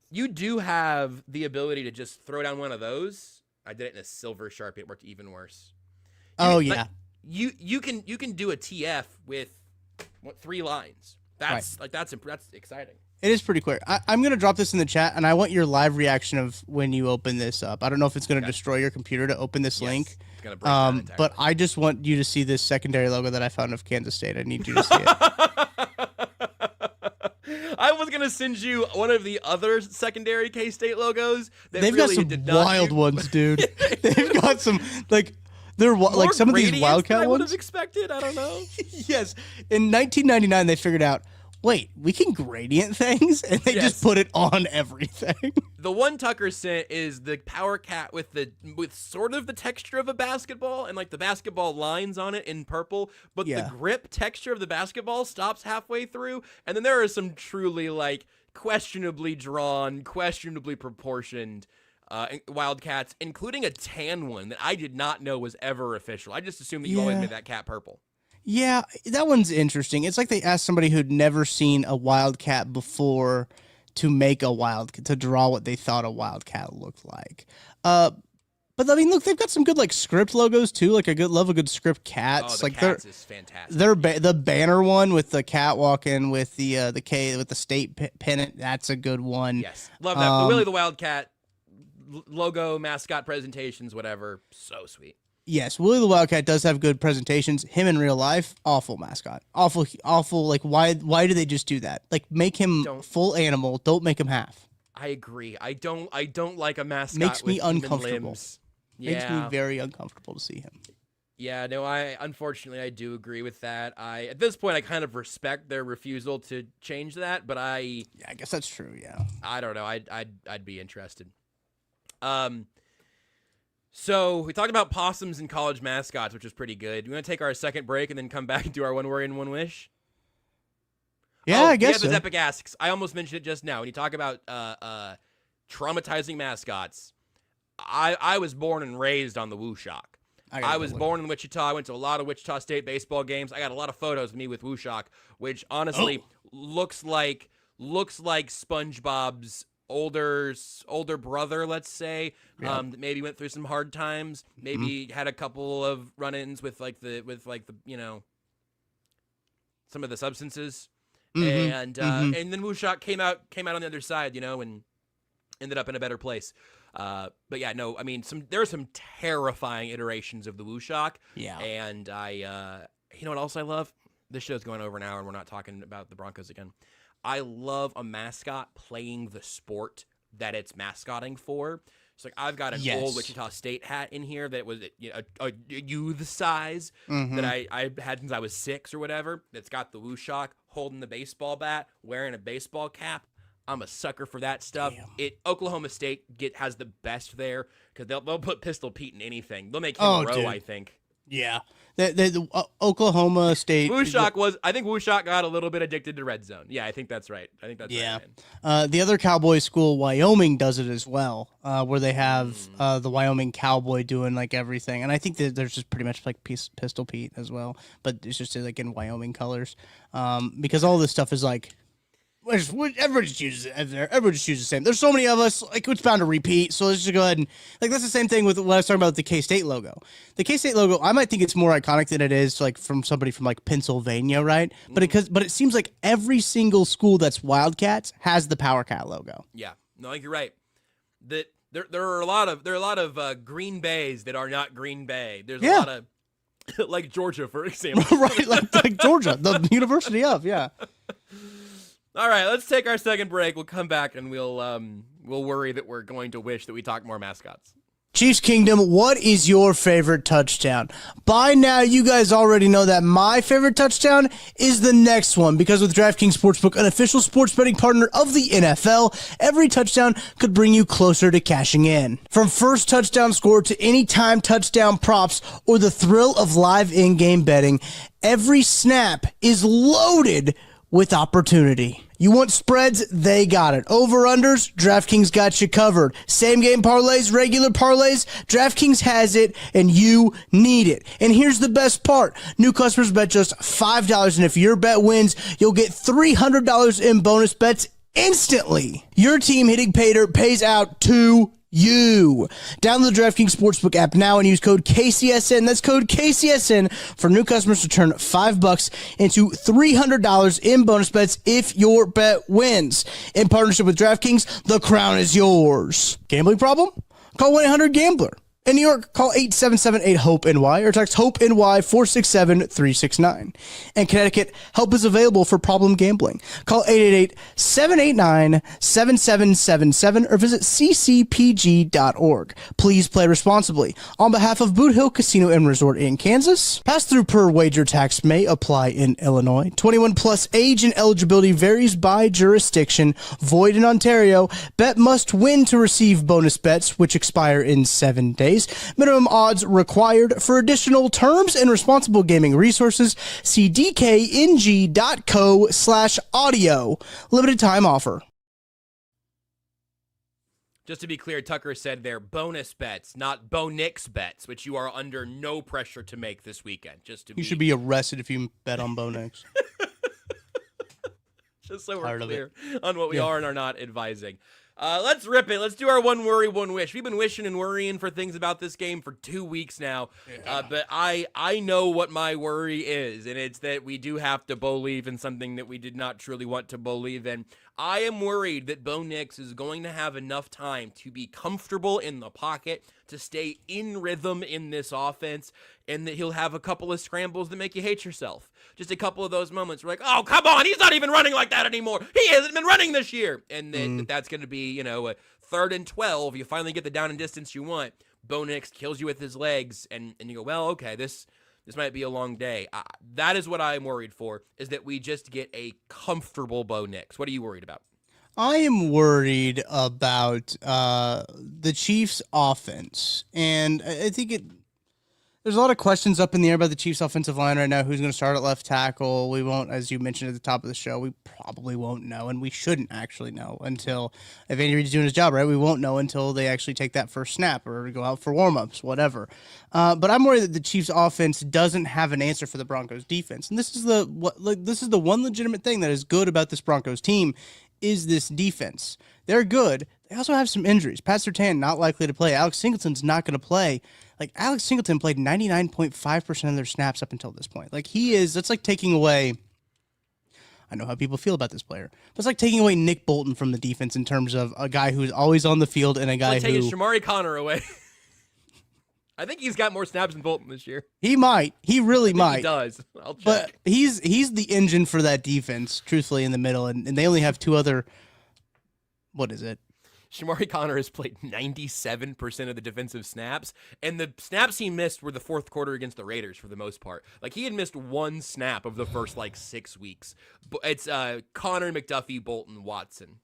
You do have the ability to just throw down one of those. I did it in a silver Sharpie. It worked even worse. You can do a TF with 3 lines. That's exciting. It is pretty quick. I'm going to drop this in the chat, and I want your live reaction of when you open this up. I don't know if it's going to destroy your computer to open this link. It's gonna break down entirely. But I just want you to see this secondary logo that I found of Kansas State. I need you to see it. I was going to send you one of the other secondary K-State logos. They've got some wild ones, dude. They've got some, they're like some of these Wildcat ones. I would have expected. I don't know. Yes. In 1999, they figured out, wait, we can gradient things, and they just put it on everything. The one Tucker sent is the Power Cat with sort of the texture of a basketball and like the basketball lines on it in purple, but the grip texture of the basketball stops halfway through. And then there are some truly like questionably drawn, questionably proportioned Wildcats, including a tan one that I did not know was ever official. I just assumed that you always made that cat purple. Yeah, that one's interesting. It's like they asked somebody who'd never seen a Wildcat before to make to draw what they thought a Wildcat looked like. But I mean, look, they've got some good like script logos too. Like love a good script cats. Oh, the cats is fantastic. The banner one with the cat walking with the K with the state pennant. That's a good one. Yes, love that. The Willie the Wildcat logo, mascot presentations, whatever. So sweet. Yes, Willie the Wildcat does have good presentations. Him in real life, awful mascot. Awful. Like, why do they just do that? Like, make him full animal. Don't make him half. I agree. I don't like a mascot. Makes me with uncomfortable. Limbs. Makes me very uncomfortable to see him. Yeah, no, unfortunately I do agree with that. At this point I kind of respect their refusal to change that, but yeah, I guess that's true. Yeah. I don't know. I'd be interested. So we talked about possums and college mascots, which was pretty good. We want to take our second break and then come back and do our one worry and one wish? Yeah, I guess so. Epic asks. I almost mentioned it just now. When you talk about traumatizing mascots, I was born and raised on the Woo Shock. I was born in Wichita. I went to a lot of Wichita State baseball games. I got a lot of photos of me with Woo Shock, which honestly looks like SpongeBob's older brother, let's say, that maybe went through some hard times, maybe had a couple of run-ins with the some of the substances, and then Woo Shock came out on the other side, and ended up in a better place. But yeah, no, I mean, there are some terrifying iterations of the Woo Shock. Yeah, and you know what else I love? This show's going over an hour, and we're not talking about the Broncos again. I love a mascot playing the sport that it's mascotting for. So like I've got an old Wichita State hat in here that was a youth size that I had since I was 6 or whatever. That's got the Woo Shock holding the baseball bat, wearing a baseball cap. I'm a sucker for that stuff. Oklahoma State has the best there because they'll put Pistol Pete in anything. They'll make him a row, I think. Yeah. The Oklahoma State. I think Woo Shock got a little bit addicted to Red Zone. Yeah, I think that's right. Right, man. The other Cowboy school, Wyoming, does it as well, where they have the Wyoming Cowboy doing like everything. And I think that there's just pretty much like Pistol Pete as well, but it's just like in Wyoming colors, because all this stuff is like, everyone just uses it. Everyone just uses the same. There's so many of us, like it's bound to repeat. So let's just go ahead and that's the same thing with what I was talking about with the K-State logo. The K-State logo, I might think it's more iconic than it is like from somebody from like Pennsylvania, right? But it seems like every single school that's Wildcats has the Power Cat logo. Yeah, no, I think you're right. That there are a lot of Green Bays that are not Green Bay. There's a lot of like Georgia, for example. Right, like Georgia, the University of All right, let's take our second break. We'll come back and we'll worry that we're going to wish that we talk more mascots. Chiefs Kingdom, what is your favorite touchdown? By now, you guys already know that my favorite touchdown is the next one, because with DraftKings Sportsbook, an official sports betting partner of the NFL, every touchdown could bring you closer to cashing in. From first touchdown score to anytime touchdown props or the thrill of live in-game betting, every snap is loaded with opportunity. You want spreads? They got it. Over-unders? DraftKings got you covered. Same-game parlays, regular parlays? DraftKings has it, and you need it. And here's the best part. New customers bet just $5, and if your bet wins, you'll get $300 in bonus bets instantly. Your team hitting pay dirt pays out to you. Download the DraftKings Sportsbook app now and use code KCSN. That's code KCSN for new customers to turn $5 into $300 in bonus bets if your bet wins. In partnership with DraftKings, the crown is yours. Gambling problem? Call 1-800-GAMBLER. In New York, call 877-8-HOPE-NY or text HOPE-NY 467-369. In Connecticut, help is available for problem gambling. Call 888-789-7777 or visit ccpg.org. Please play responsibly. On behalf of Boot Hill Casino and Resort in Kansas, pass-through per wager tax may apply in Illinois. 21 plus age and eligibility varies by jurisdiction. Void in Ontario. Bet must win to receive bonus bets, which expire in 7 days. Minimum odds required. For additional terms and responsible gaming resources, see dkng.co/audio. Limited time offer. Just to be clear, Tucker said they're bonus bets, not Bo-Nix bets, which you are under no pressure to make this weekend. You should be arrested if you bet on Bo-Nix. Just so we're clear on what we are and are not advising. Let's rip it. Let's do our one worry, one wish. We've been wishing and worrying for things about this game for 2 weeks now. But I know what my worry is, and it's that we do have to believe in something that we did not truly want to believe in. I am worried that Bo Nix is going to have enough time to be comfortable in the pocket, to stay in rhythm in this offense, and that he'll have a couple of scrambles that make you hate yourself. Just a couple of those moments where like, oh, come on, he's not even running like that anymore. He hasn't been running this year. And then that's going to be, a 3rd and 12. You finally get the down and distance you want. Bo Nix kills you with his legs, and you go, well, okay, this might be a long day. That is what I'm worried for, is that we just get a comfortable Bo Nix. What are you worried about? I am worried about the Chiefs' offense, and I think there's a lot of questions up in the air about the Chiefs' offensive line right now. Who's going to start at left tackle? We won't, as you mentioned at the top of the show, we probably won't know, and we shouldn't actually know until, if Andy Reid's doing his job right, we won't know until they actually take that first snap or go out for warm-ups, whatever. But I'm worried that the Chiefs' offense doesn't have an answer for the Broncos' defense, and this is the one legitimate thing that is good about this Broncos team is this defense. They're good. They also have some injuries. Pat Surtain not likely to play. Alex Singleton's not going to play. Like, Alex Singleton played 99.5% of their snaps up until this point. Like, that's like taking away, I know how people feel about this player, but it's like taking away Nick Bolton from the defense in terms of a guy who's always on the field and a guy who... taking Shamari Connor away. I think he's got more snaps than Bolton this year. He might. He really might. He does. I'll check. But he's the engine for that defense, truthfully, in the middle, and they only have two other... What is it? Shamari Connor has played 97% of the defensive snaps, and the snaps he missed were the fourth quarter against the Raiders for the most part. Like, he had missed one snap of the first, 6 weeks. It's Connor, McDuffie, Bolton, Watson.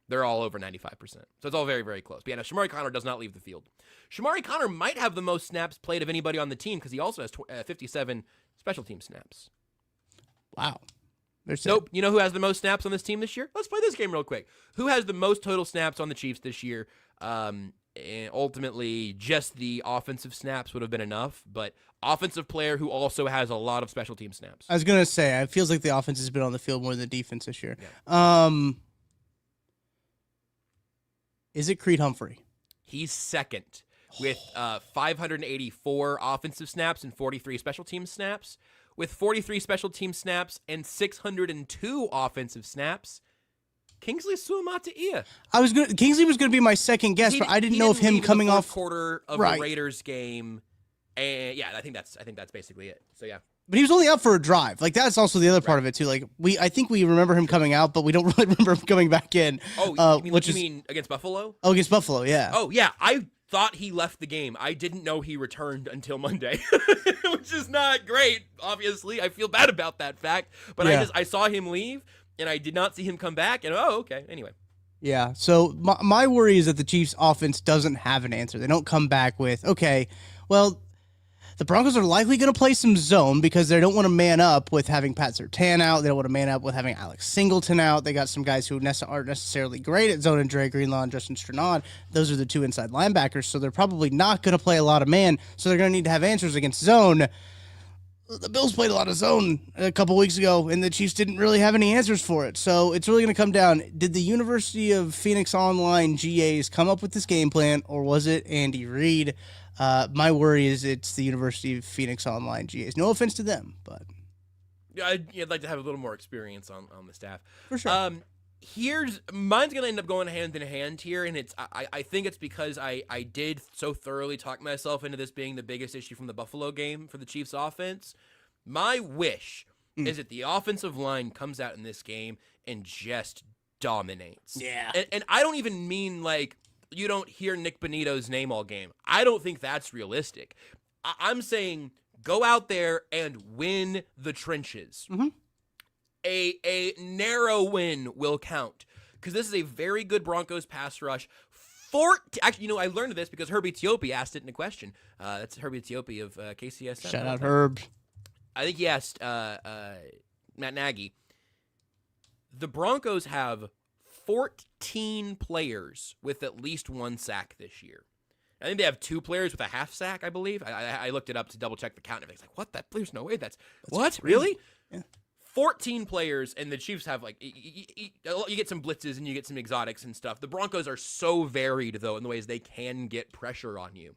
They're all over 95%. So it's all very, very close. But yeah, no, Shamari Connor does not leave the field. Shamari Connor might have the most snaps played of anybody on the team because he also has 57 special team snaps. Wow. Nope. You know who has the most snaps on this team this year? Let's play this game real quick. Who has the most total snaps on the Chiefs this year? And ultimately, just the offensive snaps would have been enough, but offensive player who also has a lot of special team snaps. I was going to say, it feels like the offense has been on the field more than the defense this year. Yeah. Is it Creed Humphrey? He's second with 584 offensive snaps and 43 special team snaps. With 43 special team snaps and 602 offensive snaps, Kingsley Suamataia. Kingsley was gonna be my second guess, but I didn't know of him coming off quarter of the Raiders game. And yeah, I think that's basically it. So yeah. But he was only out for a drive. Like, that's also the other part of it too. Like, I think we remember him coming out, but we don't really remember him coming back in. Oh, you mean against Buffalo? Oh, against Buffalo, yeah. Oh yeah, I thought he left the game. I didn't know he returned until Monday, which is not great. Obviously, I feel bad about that fact, but I saw him leave and I did not see him come back. And okay. Anyway. Yeah. So my worry is that the Chiefs offense doesn't have an answer. They don't come back with, okay, well, the Broncos are likely going to play some zone because they don't want to man up with having Pat Surtain out. They don't want to man up with having Alex Singleton out. They got some guys who aren't necessarily great at zone, and Dre Greenlaw and Justin Stranad. Those are the two inside linebackers, so they're probably not going to play a lot of man, so they're going to need to have answers against zone. The Bills played a lot of zone a couple weeks ago, and the Chiefs didn't really have any answers for it. So it's really going to come down. Did the University of Phoenix Online GAs come up with this game plan, or was it Andy Reid? My worry is it's the University of Phoenix Online GAs. No offense to them, but yeah, I'd like to have a little more experience on the staff. For sure. Mine's gonna end up going hand in hand here, and I think it's because I did so thoroughly talk myself into this being the biggest issue from the Buffalo game for the Chiefs offense. My wish is that the offensive line comes out in this game and just dominates. Yeah. And I don't even mean like you don't hear Nick Bonito's name all game. I don't think that's realistic. I'm saying go out there and win the trenches. Mm-hmm. A narrow win will count because this is a very good Broncos pass rush. Actually, I learned this because Herbie Tiopi asked it in a question. That's Herbie Tiopi of KCSN. Shout out Herb. I think he asked Matt Nagy. The Broncos have 14 players with at least one sack this year. I think they have 2 players with a half sack, I believe. I looked it up to double check the count. And I was like, what? There's no way. That's what? Crazy. Really? Yeah. 14 players, and the Chiefs have, like, you get some blitzes and you get some exotics and stuff. The Broncos are so varied, though, in the ways they can get pressure on you.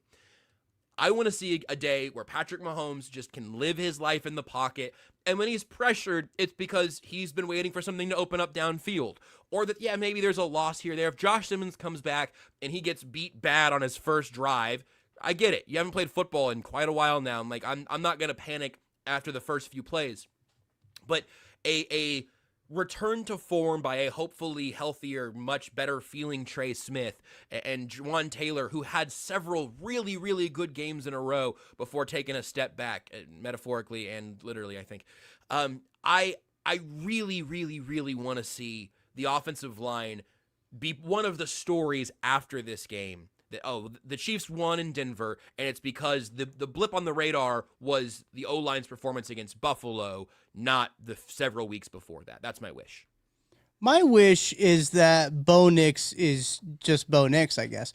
I want to see a day where Patrick Mahomes just can live his life in the pocket, and when he's pressured, it's because he's been waiting for something to open up downfield. Or that, maybe there's a loss here or there. If Josh Simmons comes back and he gets beat bad on his first drive, I get it. You haven't played football in quite a while now. I'm not going to panic after the first few plays. But a return to form by a hopefully healthier, much better feeling Trey Smith and Juwan Taylor, who had several really, really good games in a row before taking a step back, metaphorically and literally, I think. I really, really, really want to see the offensive line be one of the stories after this game. The Chiefs won in Denver, and it's because the blip on the radar was the O-line's performance against Buffalo, not the several weeks before that. That's my wish. My wish is that Bo Nix is just Bo Nix, I guess.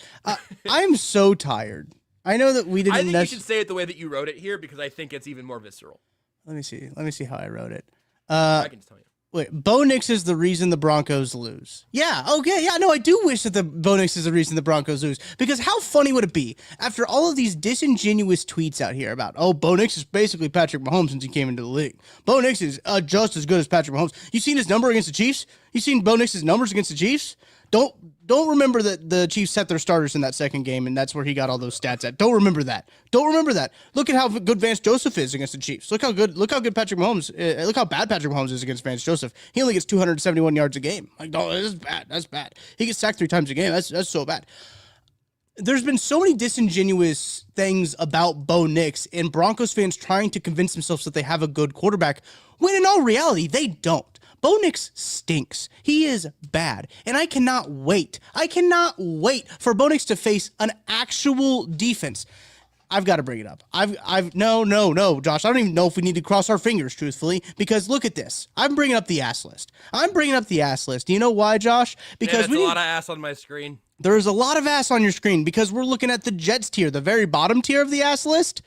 I'm so tired. I know that we didn't. I think you should say it the way that you wrote it here because I think it's even more visceral. Let me see how I wrote it. I can just tell you. Wait, Bo Nix is the reason the Broncos lose. Yeah, okay, yeah, no, I do wish that the Bo Nix is the reason the Broncos lose. Because how funny would it be, after all of these disingenuous tweets out here about, Bo Nix is basically Patrick Mahomes since he came into the league. Bo Nix is just as good as Patrick Mahomes. You seen his number against the Chiefs? You seen Bo Nix's numbers against the Chiefs? Don't remember that the Chiefs set their starters in that second game, and that's where he got all those stats at. Don't remember that. Look at how good Vance Joseph is against the Chiefs. Look how good Patrick Mahomes. Look how bad Patrick Mahomes is against Vance Joseph. He only gets 271 yards a game. Like, no, that's bad. That's bad. He gets sacked 3 times a game. That's so bad. There's been so many disingenuous things about Bo Nix and Broncos fans trying to convince themselves that they have a good quarterback, when in all reality, they don't. Bo Nix stinks. He is bad. And I cannot wait. For Bo Nix to face an actual defense. I've got to bring it up. No, Josh. I don't even know if we need to cross our fingers, truthfully, because look at this. I'm bringing up the ass list. Do you know why, Josh? Because there's a lot of ass on my screen. There's a lot of ass on your screen because we're looking at the Jets tier, the very bottom tier of the ass list.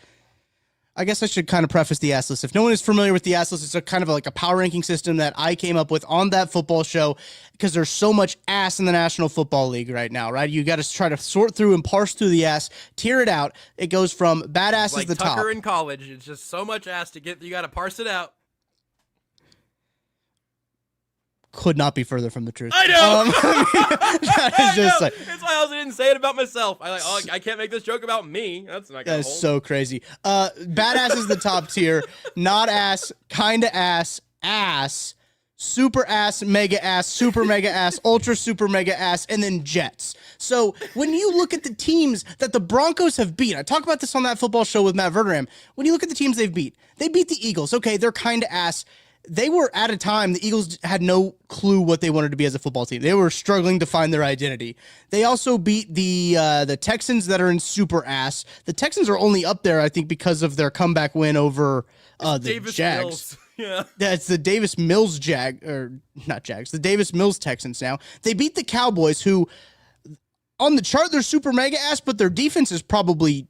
I guess I should kind of preface the ass list. If no one is familiar with the ass list, it's a kind of like a power ranking system that I came up with on that football show because there's so much ass in the National Football League right now, right? You got to try to sort through and parse through the ass, tear it out. It goes from badass like as the top. Tucker in college. It's just so much ass to get. You got to parse it out. Could not be further from the truth. I know. That is just like, that's why I also didn't say it about myself. I can't make this joke about me. That's not gonna hold. So crazy. Badass is the top tier. Not ass, kind of ass, super ass, mega ass, super mega ass, ultra super mega ass, and then Jets. So when you look at the teams that the Broncos have beat, I talk about this on that football show with Matt Verderame. When you look at the teams they've beat, they beat the Eagles. Okay, they're kind of ass. They were at a time the Eagles had no clue what they wanted to be as a football team. They were struggling to find their identity. They also beat the Texans that are in super ass. The Texans are only up there, I think, because of their comeback win over the Davis Jags. Mills. Yeah. That's the Davis Mills the Davis Mills Texans now. They beat the Cowboys, who on the chart they're super mega ass, but their defense is probably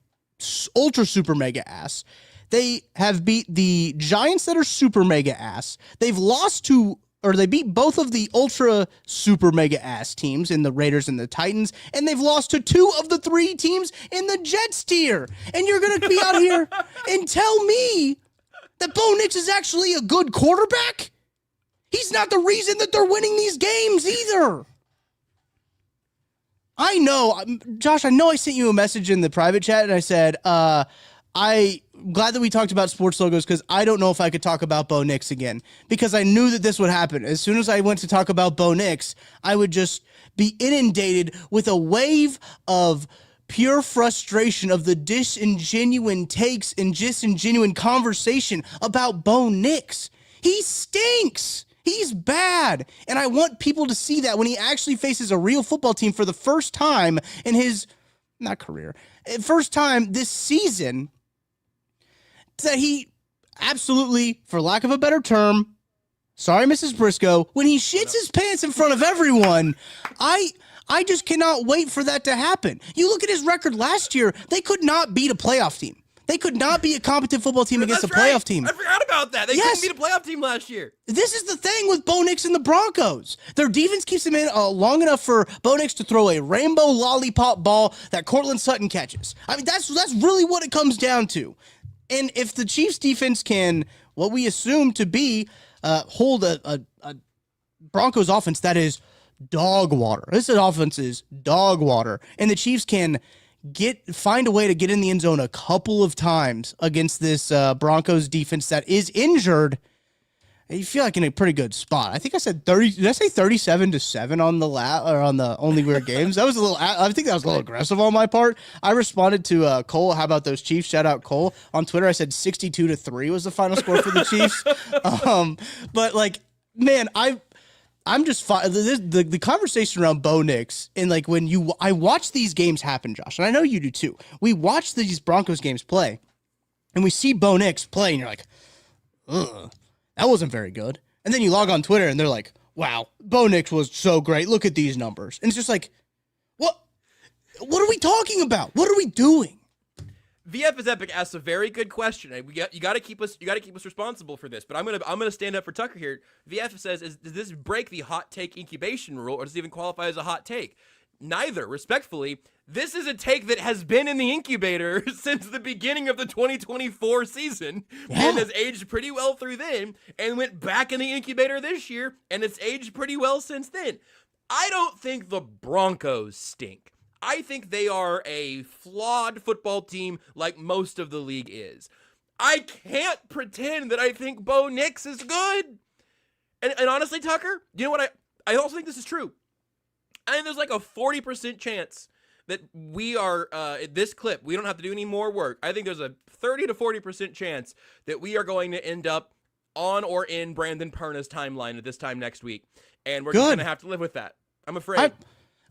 ultra super mega ass. They have beat the Giants that are super mega ass. They've lost to, or they beat both of the ultra super mega ass teams in the Raiders and the Titans, and they've lost to 2 of the 3 teams in the Jets tier. And you're going to be out here and tell me that Bo Nix is actually a good quarterback? He's not the reason that they're winning these games either. I know, Josh, I know I sent you a message in the private chat and I said, I'm glad that we talked about sports logos because I don't know if I could talk about Bo Nix again because I knew that this would happen. As soon as I went to talk about Bo Nix, I would just be inundated with a wave of pure frustration of the disingenuine takes and disingenuine conversation about Bo Nix. He stinks. He's bad. And I want people to see that when he actually faces a real football team for the first time in his, not career, first time this season, that he absolutely, for lack of a better term, sorry, Mrs. Brisco, when he shits his pants in front of everyone, I just cannot wait for that to happen. You look at his record last year, they could not beat a playoff team. They could not be a competent football team against a playoff team. I forgot about that. They couldn't beat a playoff team last year. This is the thing with Bo Nix and the Broncos. Their defense keeps them in long enough for Bo Nix to throw a rainbow lollipop ball that Cortland Sutton catches. I mean, that's really what it comes down to. And if the Chiefs defense can, what we assume to be, hold a Broncos offense that is dog water. This offense is dog water. And the Chiefs can find a way to get in the end zone a couple of times against this Broncos defense that is injured. You feel like in a pretty good spot. I think I said 30. Did I say 37-7 on the on the Only Weird Games? That was a little. I think that was a little aggressive on my part. I responded to Cole. How about those Chiefs? Shout out Cole on Twitter. I said 62-3 was the final score for the Chiefs. But like, man, I'm just the conversation around Bo Nix and like when I watch these games happen, Josh, and I know you do too. We watch these Broncos games play, and we see Bo Nix play, and you're like, ugh, that wasn't very good. And then you log on Twitter, and they're like, wow, Bo Nix was so great. Look at these numbers, and it's just like, what are we talking about? What are we doing? VF is Epic asks a very good question. You got to keep us responsible for this. But I'm gonna stand up for Tucker here. VF says, does this break the hot take incubation rule, or does it even qualify as a hot take? Neither. Respectfully, this is a take that has been in the incubator since the beginning of the 2024 season, and has aged pretty well through then, and went back in the incubator this year, and it's aged pretty well since then. I don't think the Broncos stink. I think they are a flawed football team like most of the league is. I can't pretend that I think Bo Nix is good. And honestly, Tucker, you know what? I also think this is true. I think there's like a 40% chance that we are, this clip, we don't have to do any more work. I think there's a 30 to 40% chance that we are going to end up on or in Brandon Perna's timeline at this time next week. And we're just going to have to live with that. I'm afraid.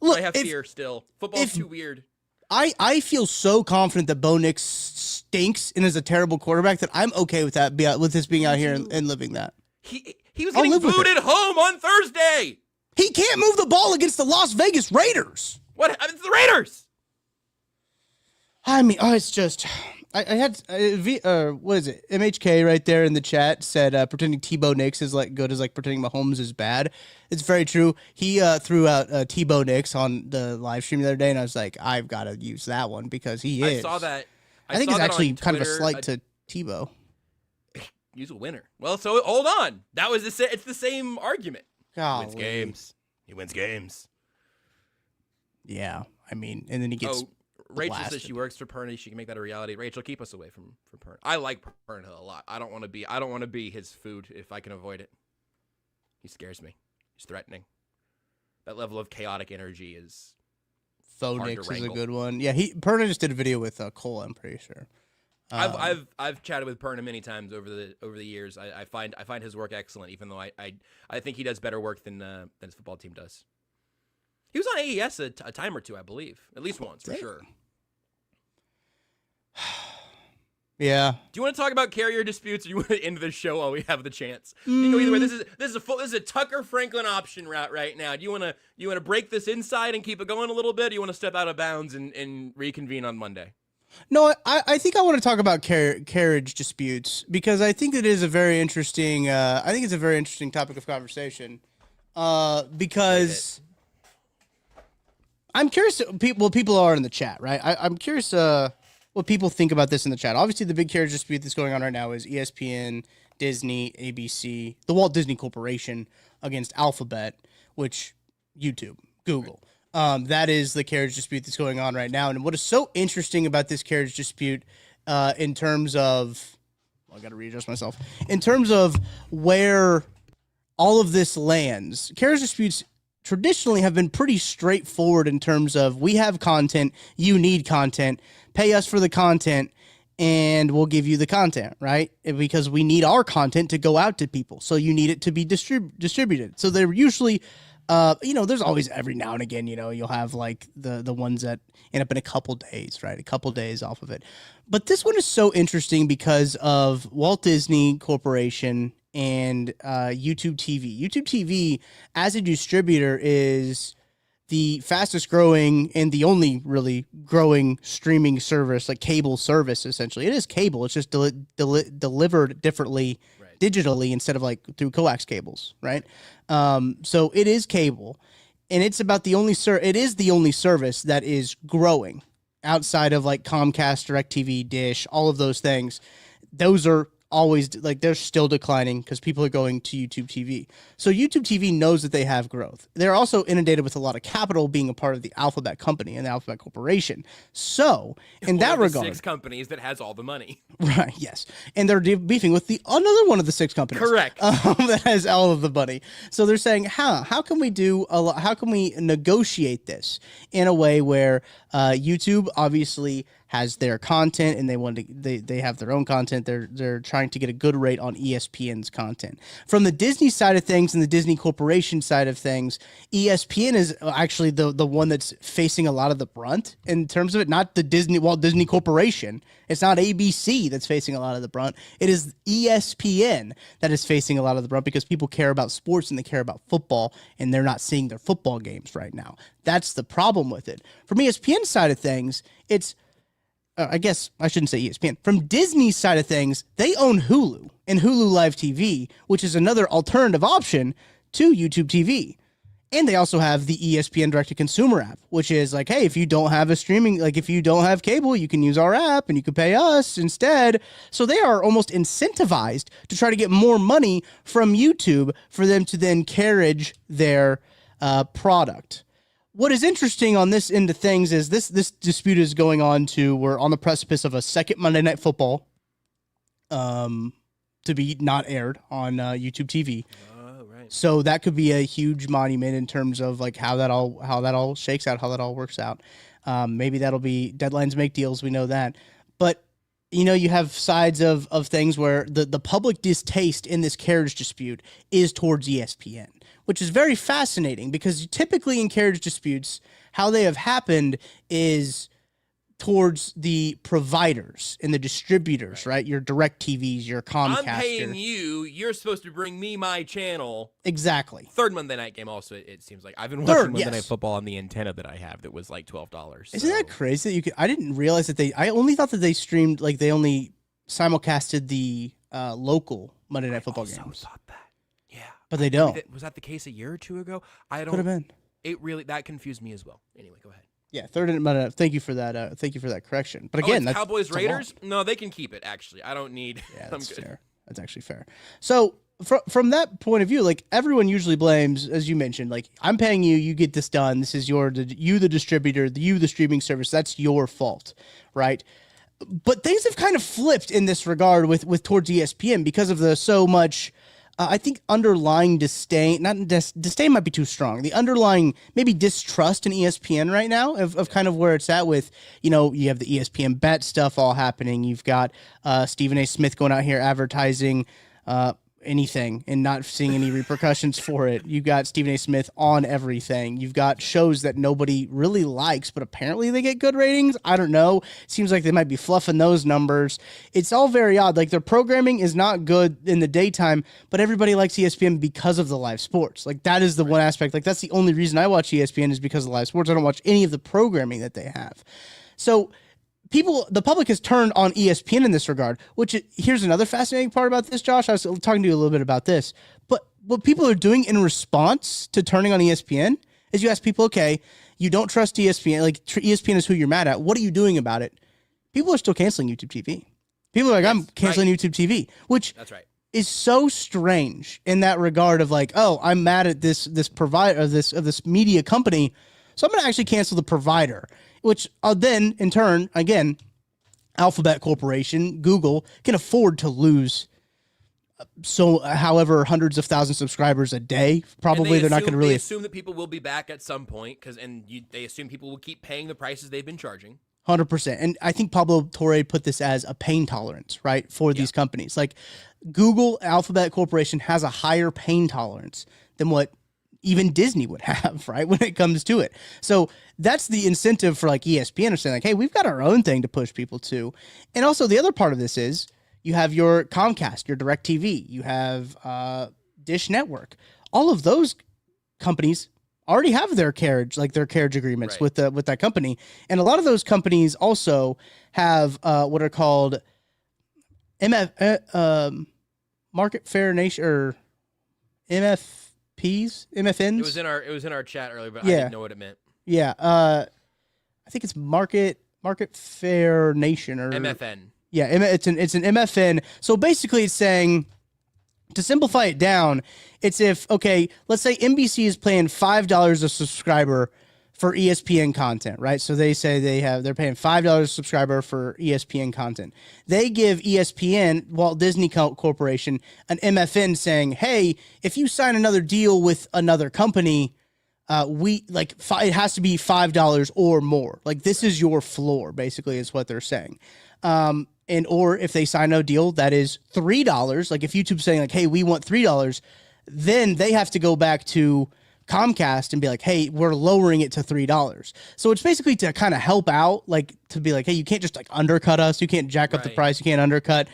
Look, I have fear still. Football's too weird. I feel so confident that Bo Nix stinks and is a terrible quarterback that I'm okay with that, with this being out here and living that. He was getting booed at home on Thursday. He can't move the ball against the Las Vegas Raiders. What? It's the Raiders. I mean, it's just... I had what is it? MHK right there in the chat said pretending Tebow Nix is like good as like pretending Mahomes is bad. It's very true. He threw out Tebow Nix on the live stream the other day, and I was like, I've got to use that one because he is. I saw that. I think it's actually kind of a slight to Tebow. He's a winner. Well, so hold on. That was it's the same argument. Golly. He wins games. He wins games. Yeah, I mean, and then he gets. Rachel blasted. says she works for Perna. She can make that a reality. Rachel, keep us away from Perna. I like Perna a lot. I don't want to be his food if I can avoid it. He scares me. He's threatening. That level of chaotic energy is Phoenix is a good one. Yeah, Perna just did a video with Cole, I'm pretty sure. I've chatted with Perna many times over the years. I find his work excellent, even though I think he does better work than his football team does. He was on AES a time or two, I believe, at least once for sure. Yeah. Do you want to talk about carrier disputes, or you want to end the show while we have the chance? You can go either way. This is a Tucker Franklin option route right now. Do you want to break this inside and keep it going a little bit? Or do you want to step out of bounds and reconvene on Monday? No, I think I want to talk about carriage disputes because I think it is a very interesting. I think it's a very interesting topic of conversation. Because I'm curious what people are in the chat, right? I'm curious what people think about this in the chat. Obviously, the big carriage dispute that's going on right now is ESPN, Disney, ABC, the Walt Disney Corporation against Alphabet, which YouTube, Google. That is the carriage dispute that's going on right now. And what is so interesting about this carriage dispute in terms of, I got to readjust myself, in terms of where all of this lands, carriage disputes traditionally have been pretty straightforward in terms of we have content, you need content, pay us for the content, and we'll give you the content, right? Because we need our content to go out to people. So you need it to be distributed. So they're usually, there's always every now and again, you'll have like the ones that end up in a couple days, right? A couple days off of it. But this one is so interesting because of Walt Disney Corporation and YouTube TV. YouTube TV, as a distributor, is the fastest growing and the only really growing streaming service, like cable service, essentially. It is cable. It's just delivered differently digitally instead of like through coax cables, right? So it is cable, and it's about the only it is the only service that is growing outside of like Comcast, DirecTV, Dish, all of those things. Those are always like they're still declining because people are going to YouTube TV. So YouTube TV knows that they have growth. They're also inundated with a lot of capital being a part of the Alphabet company and the Alphabet Corporation. So in that regard, 6 companies that has all the money. Right. Yes. And they're beefing with another one of the 6 companies. Correct. That has all of the money. So they're saying, how can we how can we negotiate this in a way where YouTube obviously has their content and they have their own content. They're trying to get a good rate on ESPN's content. From the Disney side of things and the Disney Corporation side of things, ESPN is actually the one that's facing a lot of the brunt in terms of it, not the Walt Disney Corporation. It's not ABC that's facing a lot of the brunt. It is ESPN that is facing a lot of the brunt because people care about sports and they care about football and they're not seeing their football games right now. That's the problem with it. From ESPN's side of things, it's I guess I shouldn't say ESPN. From Disney's side of things, they own Hulu and Hulu Live TV, which is another alternative option to YouTube TV. And they also have the ESPN direct-to-consumer app, which is like, hey, if you don't have if you don't have cable, you can use our app and you can pay us instead. So they are almost incentivized to try to get more money from YouTube for them to then carriage their product. What is interesting on this end of things is this dispute is going on we're on the precipice of a second Monday Night Football to be not aired on YouTube TV. Oh, right. So that could be a huge monument in terms of like how that all shakes out, how that all works out. Maybe that'll be deadlines make deals. We know that. But you have sides of things where the public distaste in this carriage dispute is towards ESPN, which is very fascinating because typically in carriage disputes, how they have happened is towards the providers and the distributors, right? Your DirecTVs, your Comcast. I'm paying you. You're supposed to bring me my channel. Exactly. Third Monday night game also, it seems like. I've been watching Monday Night Football on the antenna that I have that was like $12. Isn't that crazy? That I didn't realize that I only thought that they streamed, like they only simulcasted the local Monday Night Football games. I also thought that. Yeah. But they don't. Was that the case a year or two ago? Could have been. That confused me as well. Anyway, go ahead. Yeah, third and Monday. Thank you for that. Thank you for that correction. But again, that's Cowboys Raiders. No, they can keep it. Actually, I don't need. Yeah, that's fair. That's actually fair. So from that point of view, like everyone usually blames, as you mentioned, like I'm paying you, you get this done. This is you the distributor, you the streaming service. That's your fault, right? But things have kind of flipped in this regard with towards ESPN because of the so much I think underlying disdain, not disdain might be too strong. The underlying maybe distrust in ESPN right now of kind of where it's at with, you have the ESPN bet stuff all happening. You've got Stephen A. Smith going out here advertising anything and not seeing any repercussions for it. You've got Stephen A. Smith on everything. You've got shows that nobody really likes, but apparently they get good ratings. I don't know. It seems like they might be fluffing those numbers. It's all very odd. Like, their programming is not good in the daytime, but everybody likes ESPN because of the live sports. Like, that is the one aspect. Like, that's the only reason I watch ESPN is because of the live sports. I don't watch any of the programming that they have. So the public has turned on ESPN in this regard, which here's another fascinating part about this, Josh. I was talking to you a little bit about this, but what people are doing in response to turning on ESPN is you ask people, okay, you don't trust ESPN, like ESPN is who you're mad at. What are you doing about it? People are still canceling YouTube TV. People are like, I'm canceling YouTube TV, which that's right. Is so strange in that regard of like, oh, I'm mad at this provider of this media company, so I'm going to actually cancel the provider. Which then, in turn, again, Alphabet Corporation, Google, can afford to lose however hundreds of thousands of subscribers a day. Probably they're not going to really assume that people will be back at some point they assume people will keep paying the prices they've been charging. 100%. And I think Pablo Torre put this as a pain tolerance, right, for these companies. Like, Google, Alphabet Corporation has a higher pain tolerance than what even Disney would have, right, when it comes to it. So that's the incentive for like ESPN or saying like, hey, we've got our own thing to push people to. And also the other part of this is you have your Comcast, your DirecTV, you have Dish Network. All of those companies already have their carriage agreements with that company. And a lot of those companies also have what are called Market Fair Nation or MFNs. It was in our chat earlier, but I didn't know what it meant. Yeah. I think it's Market Fair Nation or MFN. Yeah, it's an MFN. So basically it's saying, to simplify it down, it's let's say NBC is paying $5 a subscriber for ESPN content, right? So they say they're paying $5 a subscriber for ESPN content. They give ESPN, Walt Disney Corporation, an MFN saying, hey, if you sign another deal with another company, it has to be $5 or more. Like, this is your floor, basically, is what they're saying. Or if they sign a deal that is $3, like if YouTube's saying like, hey, we want $3, then they have to go back to Comcast and be like, hey, we're lowering it to $3. So it's basically to kind of help out, like to be like, hey, you can't just like undercut us. You can't jack up the price. You can't undercut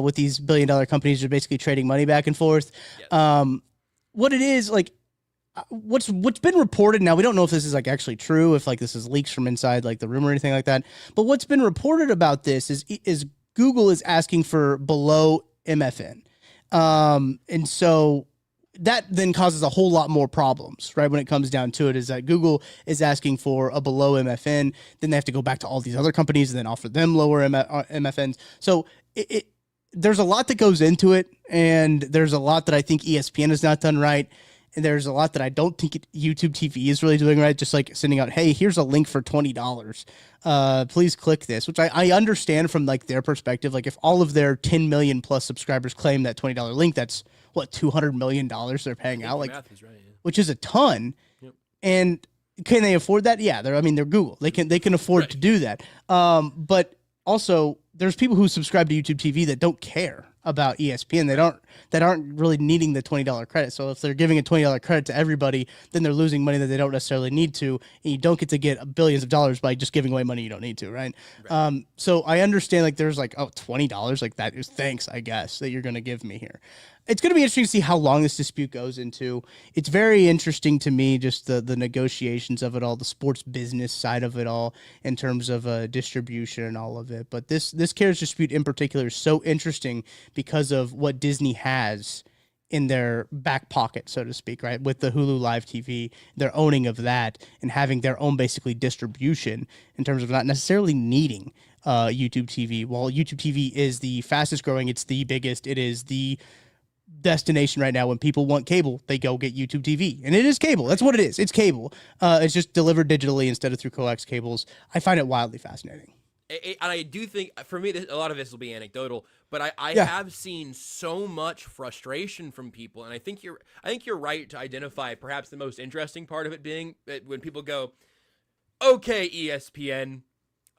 with these billion-dollar companies who are basically trading money back and forth. Yes. What it is, like, what's been reported now, we don't know if this is like actually true, if like this is leaks from inside like the room or anything like that, but what's been reported about this is Google is asking for below MFN. And so that then causes a whole lot more problems, right? When it comes down to it, is that Google is asking for a below MFN, then they have to go back to all these other companies and then offer them lower MFNs. So there's a lot that goes into it, and there's a lot that I think ESPN has not done right. And there's a lot that I don't think YouTube TV is really doing right. Just like sending out, hey, here's a link for $20. Please click this, which I understand from like their perspective. Like if all of their 10 million plus subscribers claim that $20 link, that's what, $200 million they're paying out, like, math is right, which is a ton. Yep. And can they afford that? Yeah, they're Google. They can afford to do that. But also there's people who subscribe to YouTube TV that don't care about ESPN. That aren't really needing the $20 credit. So if they're giving a $20 credit to everybody, then they're losing money that they don't necessarily need to, and you don't get to get billions of dollars by just giving away money you don't need to, right? So I understand like there's like, oh, $20, like that is thanks, I guess, that you're going to give me here. It's going to be interesting to see how long this dispute goes into. It's very interesting to me, just the negotiations of it all, the sports business side of it all, in terms of distribution and all of it. But this Carriage dispute in particular is so interesting because of what Disney has in their back pocket, so to speak, right? With the Hulu Live TV, their owning of that, and having their own basically distribution in terms of not necessarily needing YouTube TV. While YouTube TV is the fastest growing, it's the biggest, it is the destination right now. When people want cable, they go get YouTube TV, and it is cable. That's what it is. It's cable. It's just delivered digitally instead of through coax cables. I find it wildly fascinating. And I do think, for me, a lot of this will be anecdotal, but I Yeah. have seen so much frustration from people, and I think you're right to identify perhaps the most interesting part of it being when people go, "Okay, ESPN,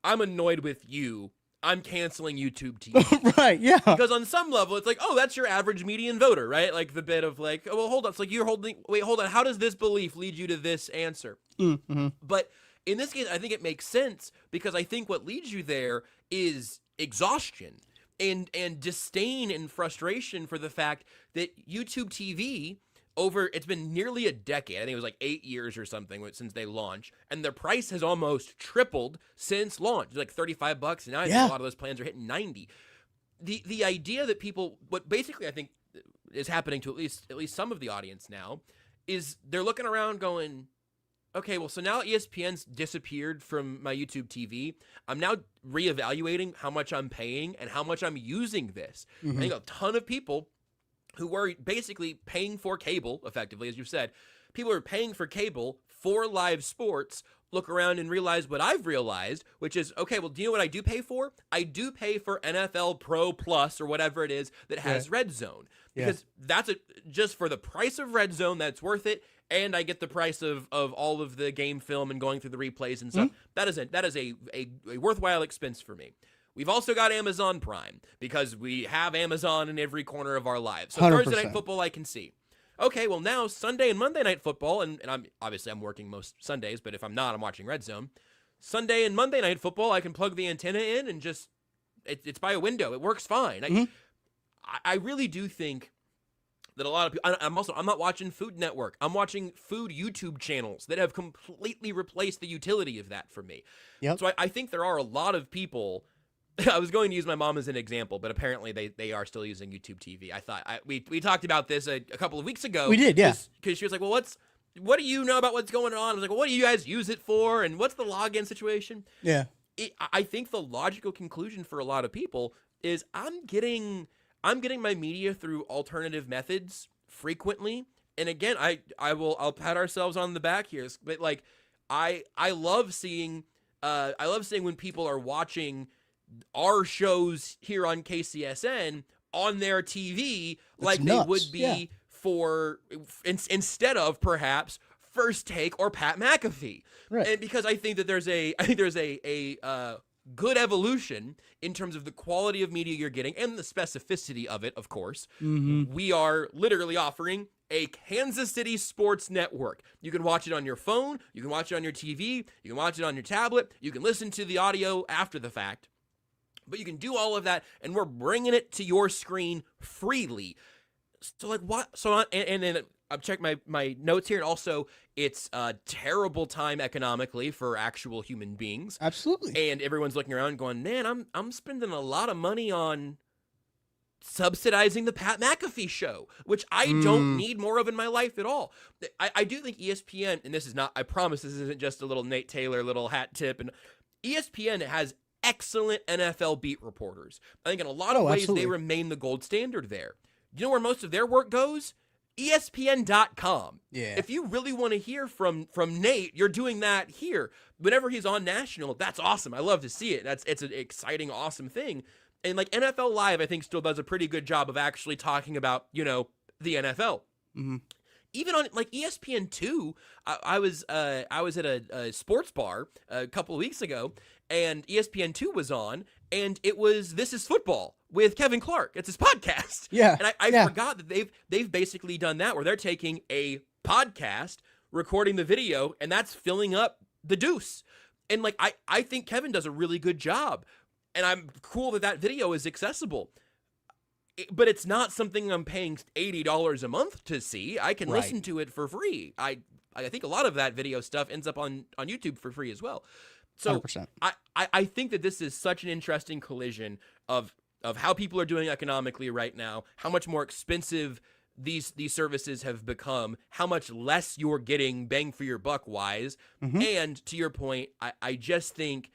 I'm annoyed with you. I'm canceling YouTube TV." Right, yeah. Because on some level, it's like, oh, that's your average median voter, right? Like the bit of like, oh, well, hold on. It's like hold on. How does this belief lead you to this answer? Mm-hmm. But in this case, I think it makes sense because I think what leads you there is exhaustion and disdain and frustration for the fact that YouTube TV it's been nearly a decade. I think it was like 8 years or something since they launched, and their price has almost tripled since launch. It's like $35, and now I think a lot of those plans are hitting $90. The idea that what basically I think is happening to at least some of the audience now is they're looking around going, okay, well, so now ESPN's disappeared from my YouTube TV. I'm now reevaluating how much I'm paying and how much I'm using this. I think a ton of people who were basically paying for cable, effectively, as you said, people are paying for cable for live sports, look around and realize what I've realized, which is, okay, well, do you know what I do pay for? I do pay for NFL Pro Plus or whatever it is that has Red Zone. Because that's just for the price of Red Zone, that's worth it. And I get the price of all of the game film and going through the replays and stuff. That is a worthwhile expense for me. We've also got Amazon Prime because we have Amazon in every corner of our lives. So 100%. Thursday Night Football I can see. Okay, well now Sunday and Monday Night Football, and I'm working most Sundays, but if I'm not, I'm watching Red Zone. Sunday and Monday Night Football, I can plug the antenna in and just it's by a window. It works fine. I really do think that a lot of people. I'm not watching Food Network. I'm watching food YouTube channels that have completely replaced the utility of that for me. Yep. So I think there are a lot of people. I was going to use my mom as an example, but apparently they are still using YouTube TV. I thought we talked about this a couple of weeks ago. We did, yeah. Because she was like, well, what do you know about what's going on? I was like, well, what do you guys use it for? And what's the login situation? Yeah. I think the logical conclusion for a lot of people is I'm getting my media through alternative methods frequently. And again, I'll pat ourselves on the back here, but like I love seeing when people are watching our shows here on KCSN on their TV like nuts. they would be for instead of perhaps First Take or Pat McAfee. Right. And because I think there's a good evolution in terms of the quality of media you're getting and the specificity of it, of course. We are literally offering a Kansas City sports network. You can watch it on your phone, you can watch it on your TV, you can watch it on your tablet, you can listen to the audio after the fact. But you can do all of that, and we're bringing it to your screen freely. So, like, what? So, and then I've checked my notes here, and also it's a terrible time economically for actual human beings. Absolutely. And everyone's looking around going, man, I'm spending a lot of money on subsidizing the Pat McAfee show, which I don't need more of in my life at all. I do think ESPN, and this is not, I promise this isn't just a little Nate Taylor little hat tip, and ESPN has excellent NFL beat reporters. I think in a lot of ways they remain the gold standard there. You know where most of their work goes? ESPN.com. Yeah. If you really want to hear from Nate, you're doing that here. Whenever he's on national, that's awesome. I love to see it. It's an exciting, awesome thing. And like NFL Live, I think still does a pretty good job of actually talking about, the NFL. Even on like ESPN2, I was at a sports bar a couple of weeks ago, and ESPN2 was on, and it was This Is Football with Kevin Clark. It's his podcast. Yeah. And I forgot that they've basically done that where they're taking a podcast, recording the video, and that's filling up the deuce. And like I think Kevin does a really good job. And I'm cool that video is accessible. But it's not something I'm paying $80 a month to see. I can listen to it for free. I think a lot of that video stuff ends up on YouTube for free as well. So 100%. I think that this is such an interesting collision of how people are doing economically right now, how much more expensive these services have become, how much less you're getting bang for your buck wise. And to your point, I just think,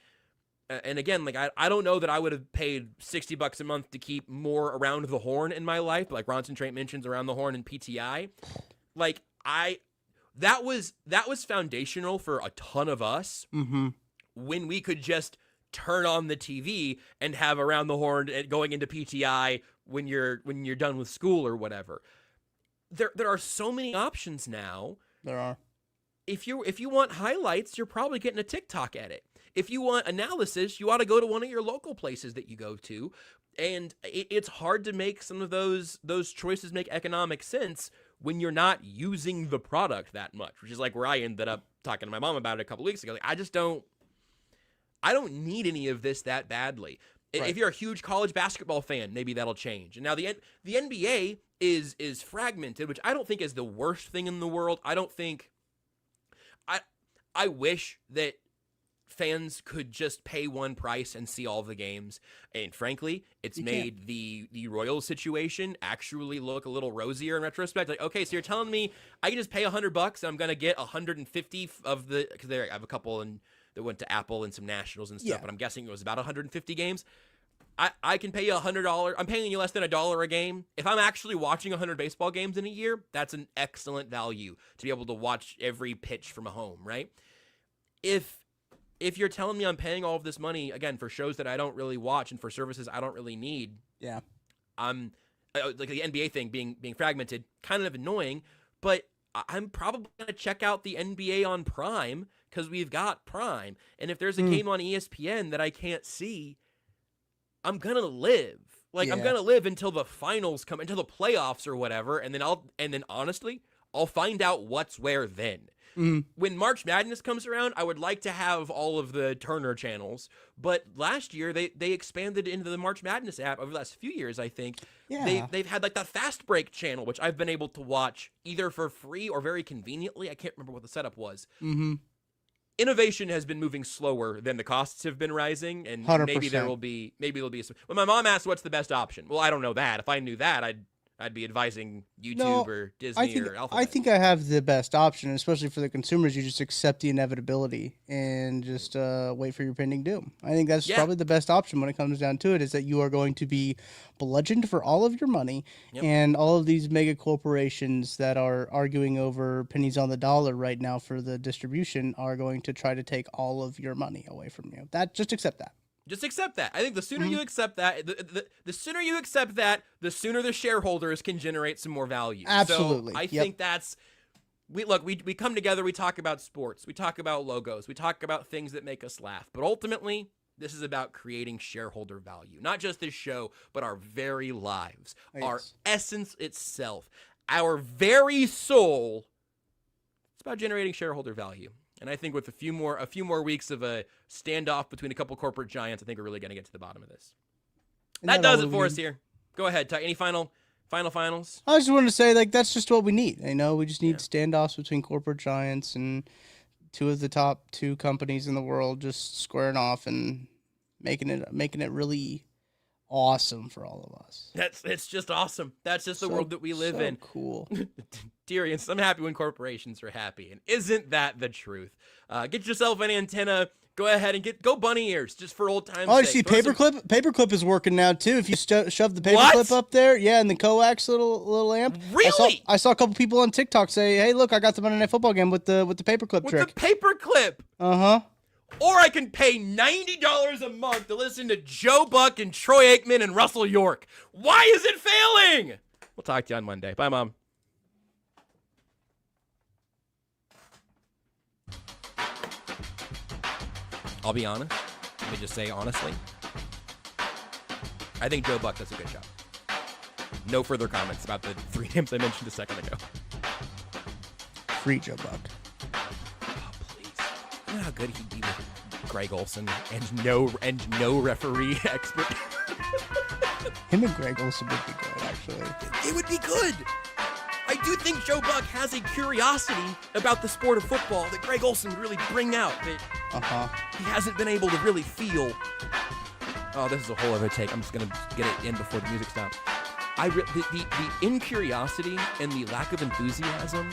and again, like I don't know that I would have paid $60 a month to keep more around the horn in my life, like Ronson Trent mentions around the horn and PTI. Like that was foundational for a ton of us when we could just turn on the TV and have Around the Horn going into PTI when you're done with school or whatever. There are so many options now. There are. If you want highlights, you're probably getting a TikTok edit. If you want analysis, you ought to go to one of your local places that you go to. And it's hard to make some of those choices make economic sense when you're not using the product that much, which is like where I ended up talking to my mom about it a couple weeks ago. Like, I don't need any of this that badly. Right. If you're a huge college basketball fan, maybe that'll change. And now the NBA is fragmented, which I don't think is the worst thing in the world. I wish that fans could just pay one price and see all the games. And frankly, it's made the Royals situation actually look a little rosier in retrospect. Like, okay, so you're telling me I can just pay $100 and I'm going to get 150 of the, because I have a couple that went to Apple and some Nationals and stuff, but I'm guessing it was about 150 games. I can pay you $100. I'm paying you less than $1 a game. If I'm actually watching 100 baseball games in a year, that's an excellent value to be able to watch every pitch from a home, right? If you're telling me I'm paying all of this money, again, for shows that I don't really watch and for services I don't really need, I'm like the NBA thing being fragmented, kind of annoying, but I'm probably going to check out the NBA on Prime because we've got Prime. And if there's a game on ESPN that I can't see, I'm going to live. Like, I'm going to live until the finals come, until the playoffs or whatever, and then honestly, I'll find out what's where then. When March Madness comes around, I would like to have all of the Turner channels, but last year they expanded into the March Madness app over the last few years, I think. They've had like that Fast Break channel, which I've been able to watch either for free or very conveniently. I can't remember what the setup was. Innovation has been moving slower than the costs have been rising, and 100%. maybe there'll be some. When my mom asked what's the best option, well, I don't know that. If I knew that, I'd be advising YouTube or Disney or Alphabet. I think I have the best option, especially for the consumers. You just accept the inevitability and just wait for your pending doom. I think that's probably the best option when it comes down to it, is that you are going to be bludgeoned for all of your money, and all of these mega corporations that are arguing over pennies on the dollar right now for the distribution are going to try to take all of your money away from you. Just accept that. Just accept that. I think the sooner you accept that, the sooner you accept that, the sooner the shareholders can generate some more value. Absolutely. So I think that's we come together, we talk about sports, we talk about logos, we talk about things that make us laugh. But ultimately, this is about creating shareholder value. Not just this show, but our very lives, our essence itself, our very soul. It's about generating shareholder value. And I think with a few more weeks of a standoff between a couple corporate giants, I think we're really going to get to the bottom of this. That does it for us here. Go ahead, Ty. Any finals? I just wanted to say, like, that's just what we need. We just need standoffs between corporate giants and two of the top 2 companies in the world just squaring off and making it really awesome for all of us. It's just awesome. That's just the world that we live in. Cool. Darian, I'm happy when corporations are happy, and isn't that the truth? Get yourself an antenna. Go ahead and go bunny ears, just for old times' sake. Oh, you see, Paperclip is working now too. If you shove the Paperclip up there, and the coax little amp. Really? I saw a couple people on TikTok say, "Hey, look, I got the Monday Night Football game with the Paperclip trick." With the Paperclip. Uh-huh. Or I can pay $90 a month to listen to Joe Buck and Troy Aikman and Russell York. Why is it failing? We'll talk to you on Monday. Bye, Mom. I'll be honest. Let me just say honestly. I think Joe Buck does a good job. No further comments about the 3 names I mentioned a second ago. Free Joe Buck. You know how good he'd be with Greg Olson and no referee expert. Him and Greg Olson would be good, actually. It would be good. I do think Joe Buck has a curiosity about the sport of football that Greg Olson would really bring out that he hasn't been able to really feel. Oh, this is a whole other take. I'm just going to get it in before the music stops. The incuriosity and the lack of enthusiasm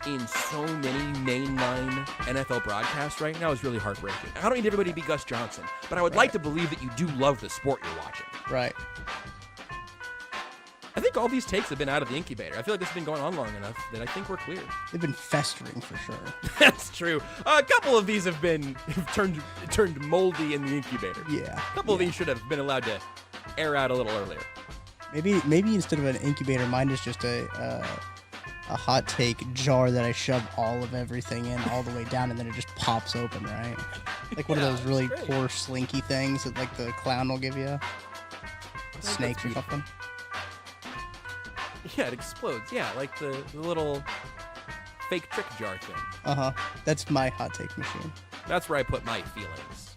in so many mainline NFL broadcasts right now is really heartbreaking. I don't need everybody to be Gus Johnson, but I would like to believe that you do love the sport you're watching. Right. think all these takes have been out of the incubator. I feel like this has been going on long enough that I think we're clear. They've been festering for sure. That's true. A couple of these have turned moldy in the incubator. Yeah. A couple of these should have been allowed to air out a little earlier. Maybe instead of an incubator, mine is just a hot take jar that I shove all of everything in all the way down, and then it just pops open, right? Like one of those really poor slinky things that like the clown will give you. Snakes or something. Yeah, it explodes. Yeah, like the little fake trick jar thing. Uh-huh. That's my hot take machine. That's where I put my feelings.